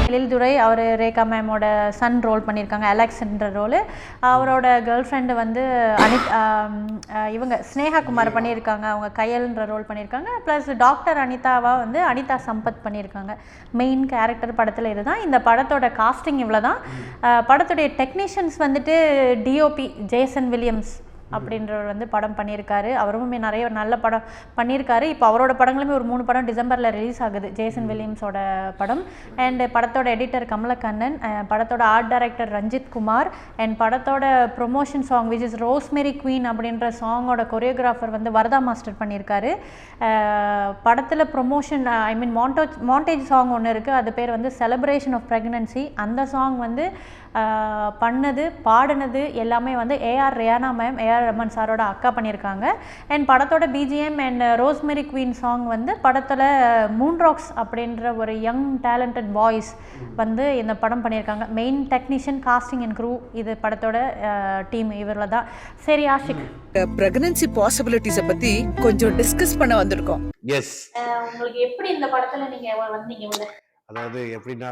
எழில் துரை அவர் Rekha மேமோட Sun role பண்ணியிருக்காங்க, அலெக்ஸ்ன்ற roll. அவரோட girl friend வந்து இவங்க ஸ்னேகா குமார் பண்ணியிருக்காங்க, அவங்க கையல்ன்ற ரோல் பண்ணியிருக்காங்க. ப்ளஸ் டாக்டர் அனிதாவாக வந்து அனிதா சம்பத் பண்ணியிருக்காங்க. மெயின் கேரக்டர் படத்தில் இதுதான். இந்த படத்தோட காஸ்டிங் இவ்வளோ தான். படத்துடைய டெக்னீஷியன்ஸ் வந்துட்டு டிஓபி ஜேசன் வில்லியம்ஸ் அப்படின்றவர் வந்து படம் பண்ணியிருக்காரு. அவருமே நிறைய நல்ல படம் பண்ணியிருக்காரு. இப்போ அவரோட படங்களுமே ஒரு 3 படம் டிசம்பரில் ரிலீஸ் ஆகுது, ஜேசன் வில்லியம்ஸோட படம். அண்ட் படத்தோட எடிட்டர் கமலக்கண்ணன், படத்தோட art director Ranjith Kumar, and படத்தோட promotion song which is Rosemary Queen அப்படின்ற சாங்கோட கொரியோகிராஃபர் வந்து வரதா மாஸ்டர் பண்ணியிருக்காரு. படத்தில் ப்ரொமோஷன் மாண்டேஜ் சாங் ஒன்று இருக்குது, அது பேர் வந்து செலிப்ரேஷன் ஆஃப் ப்ரெக்னன்சி. அந்த சாங் வந்து பண்ணது பாடினது எல்லாமே வந்து ஏஆர் ரியானா மேம், ஏஆர் ரமன் சாரோட அக்கா பண்ணியிருக்காங்க. அண்ட் படத்தோட BGM and Rosemary Queen song வந்து படத்தில் மூன்ராக்ஸ் அப்படின்ற ஒரு யங் டேலண்டட் பாய்ஸ் வந்து இந்த படம் பண்ணியிருக்காங்க. Main technician, casting and crew இது படத்தோட டீம் இவரில் தான். சரி ஆஷிக், பிரெக்னன்சி பாசிபிலிட்டிஸை பற்றி கொஞ்சம் டிஸ்கஸ் பண்ண வந்திருக்கோம். எஸ், உங்களுக்கு எப்படி இந்த படத்தில் நீங்கள் வந்தீங்க? அதாவது எப்படின்னா,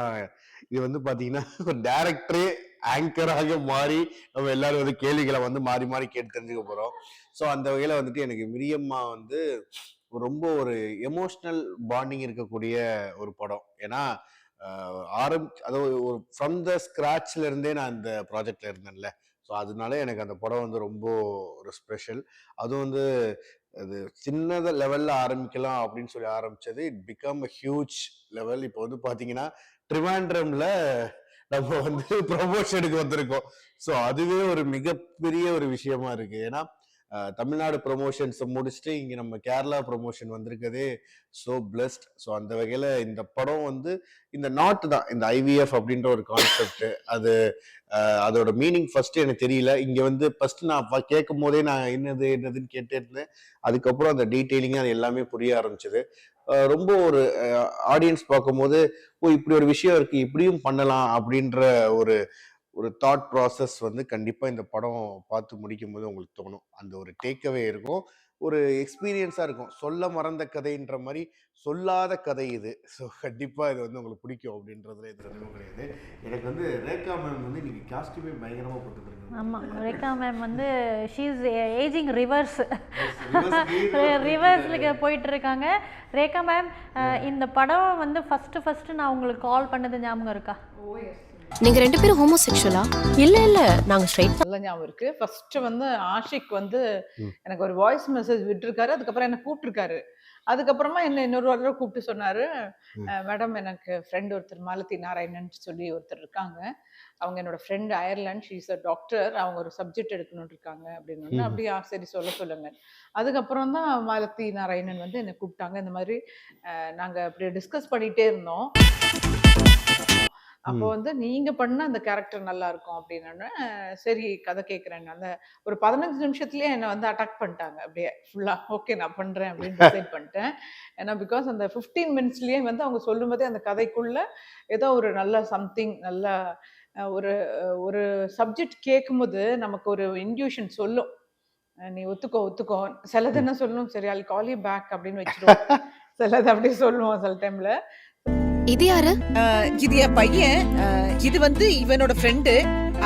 இது வந்து பாத்தீங்கன்னா ஒரு டைரக்டரே ஆங்கராக மாறி நம்ம எல்லாரும் வந்து கேள்விகளை வந்து மாறி மாறி கேட்டு தெரிஞ்சுக்க போறோம். ஸோ அந்த வகையில வந்துட்டு எனக்கு மிரியம்மா வந்து ரொம்ப ஒரு எமோஷ்னல் பாண்டிங் இருக்கக்கூடிய ஒரு படம். ஏன்னா அதாவது ஒரு ஃப்ரம் த ஸ்கிராச்ல இருந்தே நான் இந்த ப்ராஜெக்ட்ல இருந்தேன்ல. ஸோ அதனால எனக்கு அந்த படம் வந்து ரொம்ப ஒரு ஸ்பெஷல். அதுவும் வந்து அது சின்னத லெவல்ல ஆரம்பிக்கலாம் அப்படின்னு சொல்லி ஆரம்பிச்சது, it become a huge level. இப்போ வந்து பாத்தீங்கன்னா ட்ரிவாண்ட்ரம்ல நம்ம வந்து ப்ரொமோஷனுக்கு வந்திருக்கோம். ஸோ அதுவே ஒரு மிகப்பெரிய ஒரு விஷயமா இருக்கு. ஏன்னா தமிழ்நாடு ப்ரொமோஷன்ஸ் முடிச்சுட்டு இங்க நம்ம கேரளா ப்ரொமோஷன் வந்திருக்கதே ஸோ பிளஸ்ட். ஸோ அந்த வகையில இந்த படம் வந்து இந்த நாட்டு தான், இந்த ஐவிஎஃப் அப்படின்ற ஒரு கான்செப்ட், அது அதோட மீனிங் ஃபர்ஸ்ட் எனக்கு தெரியல. இங்க வந்து ஃபர்ஸ்ட் நான் கேட்கும் போதே நான் என்னதுன்னு கேட்டே இருந்தேன். அதுக்கப்புறம் அந்த டீட்டெயிலிங்கா அது எல்லாமே புரிய ஆரம்பிச்சது. ரொம்ப ஒரு ஆடியன்ஸ் பார்க்கும்போது, ஓ இப்படி ஒரு விஷயம் இருக்கு, இப்படியும் பண்ணலாம் அப்படின்ற ஒரு ஒரு தாட் ப்ராசஸ் வந்து கண்டிப்பா இந்த படம் பார்த்து முடிக்கும் போது உங்களுக்கு தோணும். அந்த ஒரு டேக்அவே இருக்கும், ஒரு எக்ஸ்பீரியன்ஸா இருக்கும். சொல்ல மறந்த கதைன்ற மாதிரி சொல்லாத கதை இது. ஸோ கண்டிப்பா இது வந்து உங்களுக்கு பிடிக்கும் அப்படின்றதுல இது ரெண்டும் கிடையாது. எனக்கு வந்து ரேகா மேம் வந்து இன்னைக்கு காஸ்டியூமே பயங்கரமா போட்டுருக்காங்க. ஆமாம், ரேகா மேம் வந்து ஷீ இஸ் ஏஜிங் ரிவர்ஸ்ல போயிட்டு இருக்காங்க. ரேகா மேம், இந்த படம் வந்து ஃபர்ஸ்ட் நான் உங்களுக்கு கால் பண்ணது ஞாபகம் இருக்கா? நீங்க 2 பேரும் ஹோமோசெக்சுவலா? இல்ல நாங்க ஸ்ட்ரைட். நல்ல ஞாபகம் இருக்கு. ஃபர்ஸ்ட் வந்து ஆஷிக் வந்து எனக்கு ஒரு வாய்ஸ் மெசேஜ் விட்டுருக்காரு. அதுக்கப்புறம் என்ன கூப்பிட்டுருக்காரு. அதுக்கப்புறமா என்ன இன்னொரு தடவை கூப்பிட்டு சொன்னாரு, மேடம் எனக்கு ஃப்ரெண்ட் ஒருத்தர் மாலதி நாராயணன் சொல்லி ஒருத்தர் இருக்காங்க, அவங்க என்னோட friend Ireland, she is a doctor, அவங்க ஒரு சப்ஜெக்ட் எடுக்கணும்னு இருக்காங்க அப்படின்னு. அப்படியா சரி சொல்லுங்க. அதுக்கப்புறம் தான் மாலதி நாராயணன் வந்து என்னை கூப்பிட்டாங்க. இந்த மாதிரி நாங்க அப்படி டிஸ்கஸ் பண்ணிட்டே இருந்தோம். அப்போ வந்து நீங்க பண்ண அந்த கேரக்டர் நல்லா இருக்கும் அப்படின்னு. சரி கதை கேட்குறேன். அந்த ஒரு 15 நிமிஷத்துலயே என்னை வந்து அட்டாக் பண்ணிட்டாங்க அப்படியே ஃபுல்லா. ஓகே நான் பண்றேன் அப்படின்னு டிசைட் பண்ணிட்டேன். ஏன்னா பிகாஸ் அந்த 15 மினிட்ஸ்லயே வந்து அவங்க சொல்லும் போதே அந்த கதைக்குள்ள ஏதோ ஒரு நல்ல சம்திங் நல்ல ஒரு ஒரு சப்ஜெக்ட் கேட்கும்போது நமக்கு ஒரு இன்ட்யூஷன் சொல்லும், நீ ஒத்துக்கோ. சிலது என்ன சொல்லணும், சரி I'll call you back அப்படின்னு வச்சிருவோம். சிலது அப்படியே சொல்லுவோம் சில டைம்ல. இது யாரு? இது என் பையன். இது வந்து இவனோட ஃப்ரெண்டு.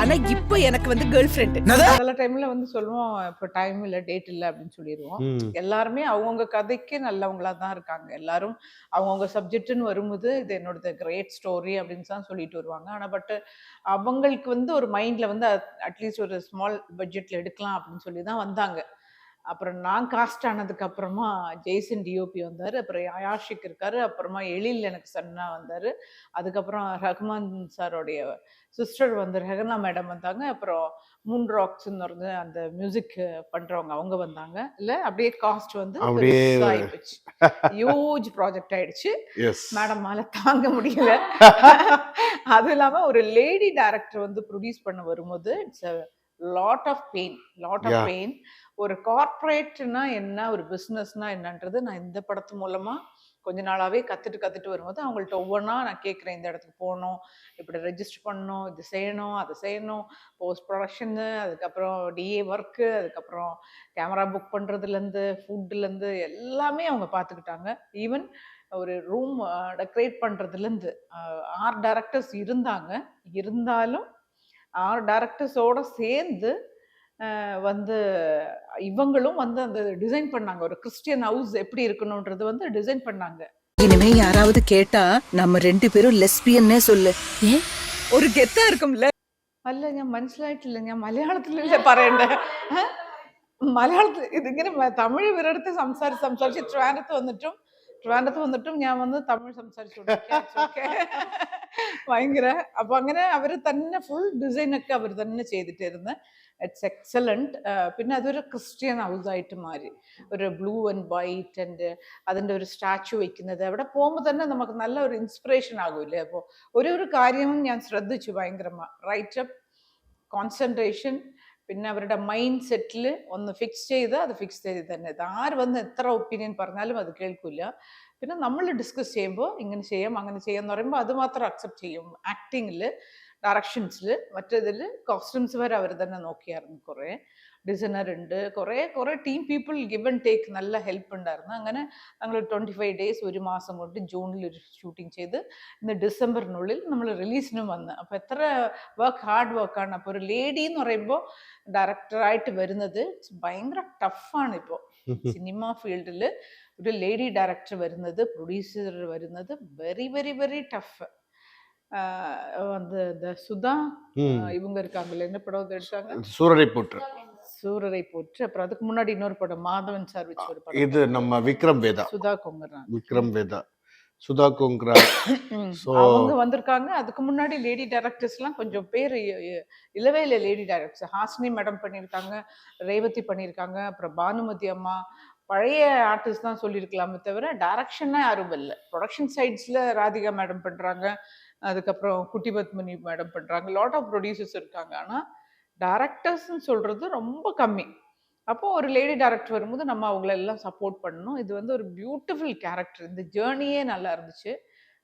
ஆனா இப்போ எனக்கு வந்து கேர்ள் ஃப்ரெண்டு. சில டைம்ல வந்து சொல்லுவோம், இப்போ டைம் இல்ல டேட் இல்ல அப்படின்னு சொல்லிடுவோம். எல்லாருமே அவங்கவுங்க கதைக்கு நல்லவங்களா தான் இருக்காங்க. எல்லாரும் அவங்கவுங்க சப்ஜெக்ட்னு வரும்போது இது என்னோட கிரேட் ஸ்டோரி அப்படின்னு தான் சொல்லிட்டு வருவாங்க. ஆனா பட் அவங்களுக்கு வந்து ஒரு மைண்ட்ல வந்து அட்லீஸ்ட் ஒரு ஸ்மால் பட்ஜெட்ல எடுக்கலாம் அப்படின்னு சொல்லி தான் வந்தாங்க. அப்புறம் நான் காஸ்ட் ஆனதுக்கு அப்புறமா ஜெய்சன் டிஓபி வந்தாரு, அப்புறம் ஆஷிக் இருக்காரு, அப்புறமா எழில் எனக்கு சன்னா வந்தாரு, அதுக்கப்புறம் ரஹ்மான் சாரோடைய சிஸ்டர் வந்து ரெஹனா மேடம் வந்தாங்க, அப்புறம் மூன்ராக்ஸ்ன்னு வந்து அந்த மியூசிக் பண்றவங்க அவங்க வந்தாங்க. இல்ல அப்படியே காஸ்ட் வந்து ஆயிடுச்சு, ஹியூஜ் ப்ராஜெக்ட் ஆயிடுச்சு. மேடமால தாங்க முடியல. அது இல்லாம ஒரு லேடி டைரக்டர் வந்து ப்ரொடியூஸ் பண்ண வரும்போது இட்ஸ் லாட் ஆஃப் பெயின். ஒரு கார்ப்பரேட்னா என்ன, ஒரு பிஸ்னஸ்னா என்னன்றது நான் இந்த படத்து மூலமா கொஞ்ச நாளாவே கத்துட்டு வரும்போது அவங்கள்ட்ட ஒவ்வொன்றா நான் கேட்குறேன். இந்த இடத்துக்கு போகணும், இப்படி ரெஜிஸ்டர் பண்ணணும், இது செய்யணும், அது செய்யணும், போஸ்ட் ப்ரொடக்ஷனு, அதுக்கப்புறம் டிஏ ஒர்க்கு, அதுக்கப்புறம் கேமரா புக் பண்ணுறதுலேருந்து ஃபுட்டுலேருந்து எல்லாமே அவங்க பார்த்துக்கிட்டாங்க. ஈவன் ஒரு ரூம் டெக்கரேட் பண்ணுறதுலேருந்து 6 டைரக்டர்ஸ் இருந்தாலும் 6 டைரக்டர்ஸோட சேர்ந்து வந்து இவங்களும் வந்து அந்த டிசைன் பண்ணாங்க. ஒரு கிறிஸ்டியன் ஹவுஸ் எப்படி இருக்கணும்ன்றது வந்து டிசைன் பண்ணாங்க. இனிமே யாராவது கேட்டா நம்ம 2 പേരും ലെസ്ബിയന്നേ சொல்லு. ഏ ഒരു ഗെത്താ இருக்கும்ல. അല്ല, ഞാൻ മനസ്സിലായിട്ടില്ല. ഞാൻ മലയാളത്തിലല്ലേ പറയണ്ടേ? മലയാളത്തിൽ ഇതിങ്ങനെ തമിഴ് ഇവരടുത്ത് സംസാരിച്ച് ട്രിവാൻഡ്രത്ത് വന്നിട്ടും ഞാൻ വന്ന് തമിഴ് സംസാരിച്ചു ഭയങ്കര. അപ്പൊ അങ്ങനെ അവർ തന്നെ ഫുൾ ഡിസൈനൊക്കെ അവർ തന്നെ ചെയ്തിട്ടായിരുന്നു. It's excellent. പിന്നെ അതൊരു ക്രിസ്ത്യൻ ഹൗസായിട്ട് മാറി. ഒരു ബ്ലൂ ആൻഡ് വൈറ്റ് ആൻഡ് അതിൻ്റെ ഒരു സ്റ്റാച്ചു വെക്കുന്നത് അവിടെ പോകുമ്പോൾ തന്നെ നമുക്ക് നല്ല ഒരു ഇൻസ്പിറേഷൻ ആകൂല്ലേ. അപ്പോൾ ഒരു കാര്യവും ഞാൻ ശ്രദ്ധിച്ചു ഭയങ്കരமாக. റൈറ്റപ്പ്, കോൺസെൻട്രേഷൻ, പിന്നെ അവരുടെ മൈൻഡ് സെറ്റിൽ ഒന്ന് ഫിക്സ് ചെയ്ത് അത് ഫിക്സ് ചെയ്ത് തന്നെ. ഇത് ആര് വന്ന് എത്ര ഒപ്പീനിയൻ പറഞ്ഞാലും അത് കേൾക്കില്ല. പിന്നെ നമ്മൾ ഡിസ്കസ് ചെയ്യുമ്പോൾ ഇങ്ങനെ ചെയ്യാം അങ്ങനെ ചെയ്യാം എന്ന് പറയുമ്പോൾ അത് മാത്രം അക്സെപ്റ്റ് ചെയ്യും. ആക്ടിങ്ങിൽ, ഡയറക്ഷൻസിൽ, മറ്റേതിൽ കോസ്റ്റ്യൂംസ് വരെ അവർ തന്നെ നോക്കിയായിരുന്നു. കുറേ ഡിസൈനർ ഉണ്ട്, കുറേ team people give and take നല്ല ഹെൽപ്പ് ഉണ്ടായിരുന്നു. അങ്ങനെ ഞങ്ങൾ 25 days, ഒരു മാസം കൊണ്ട് ജൂണിൽ ഒരു ഷൂട്ടിംഗ് ചെയ്ത് ഇന്ന് ഡിസംബറിനുള്ളിൽ നമ്മൾ റിലീസിനും വന്ന്. അപ്പോൾ എത്ര ഹാർഡ് വർക്കാണ്. അപ്പോൾ ഒരു ലേഡി എന്ന് പറയുമ്പോൾ ഡയറക്ടറായിട്ട് വരുന്നത് ഭയങ്കര ടഫാണ്. ഇപ്പോൾ സിനിമ ഫീൽഡിൽ ഒരു ലേഡി ഡയറക്ടർ വരുന്നത്, പ്രൊഡ്യൂസർ വരുന്നത് വെരി വെരി വെരി ടഫ്. அந்த சுதா இவங்க இருக்காங்கல்ல, என்ன படம் எடுத்தாங்க? சூரரை போற்று. சூரரை போற்று. அப்புறம் அதுக்கு முன்னாடி இன்னொரு படம் மாதவன் சார் வச்சு ஒரு படம். இது நம்ம விக்ரம் வேதா. சுதா கொங்கரா. விக்ரம் வேதா, சுதா கொங்கரா. அவங்க வந்திருக்காங்க. அதுக்கு முன்னாடி லேடி டைரக்டர்ஸ்லாம் கொஞ்சம் பேர் இல்லவே இல்லை. லேடி டைரக்டர்ஸ் ஹாசினி மேடம் பண்ணியிருக்காங்க, ரேவதி பண்ணியிருக்காங்க, அப்புறம் பானுமதி அம்மா. பழைய ஆர்டிஸ்ட் தான் சொல்லியிருக்கலாமே தவிர டைரக்ஷன்னா யாரும் இல்லை. ப்ரொடக்ஷன் சைட்ஸில் ராதிகா மேடம் பண்ணுறாங்க, அதுக்கப்புறம் குட்டி பத்மினி மேடம் பண்ணுறாங்க, லாட் ஆஃப் ப்ரொடியூசர்ஸ் இருக்காங்க. ஆனால் டைரக்டர்ஸ்ன்னு சொல்கிறது ரொம்ப கம்மி. அப்போது ஒரு லேடி டைரக்டர் வரும்போது நம்ம அவங்களெல்லாம் சப்போர்ட் பண்ணணும். இது வந்து ஒரு பியூட்டிஃபுல் கேரக்டர். இந்த ஜேர்னியே நல்லா இருந்துச்சு.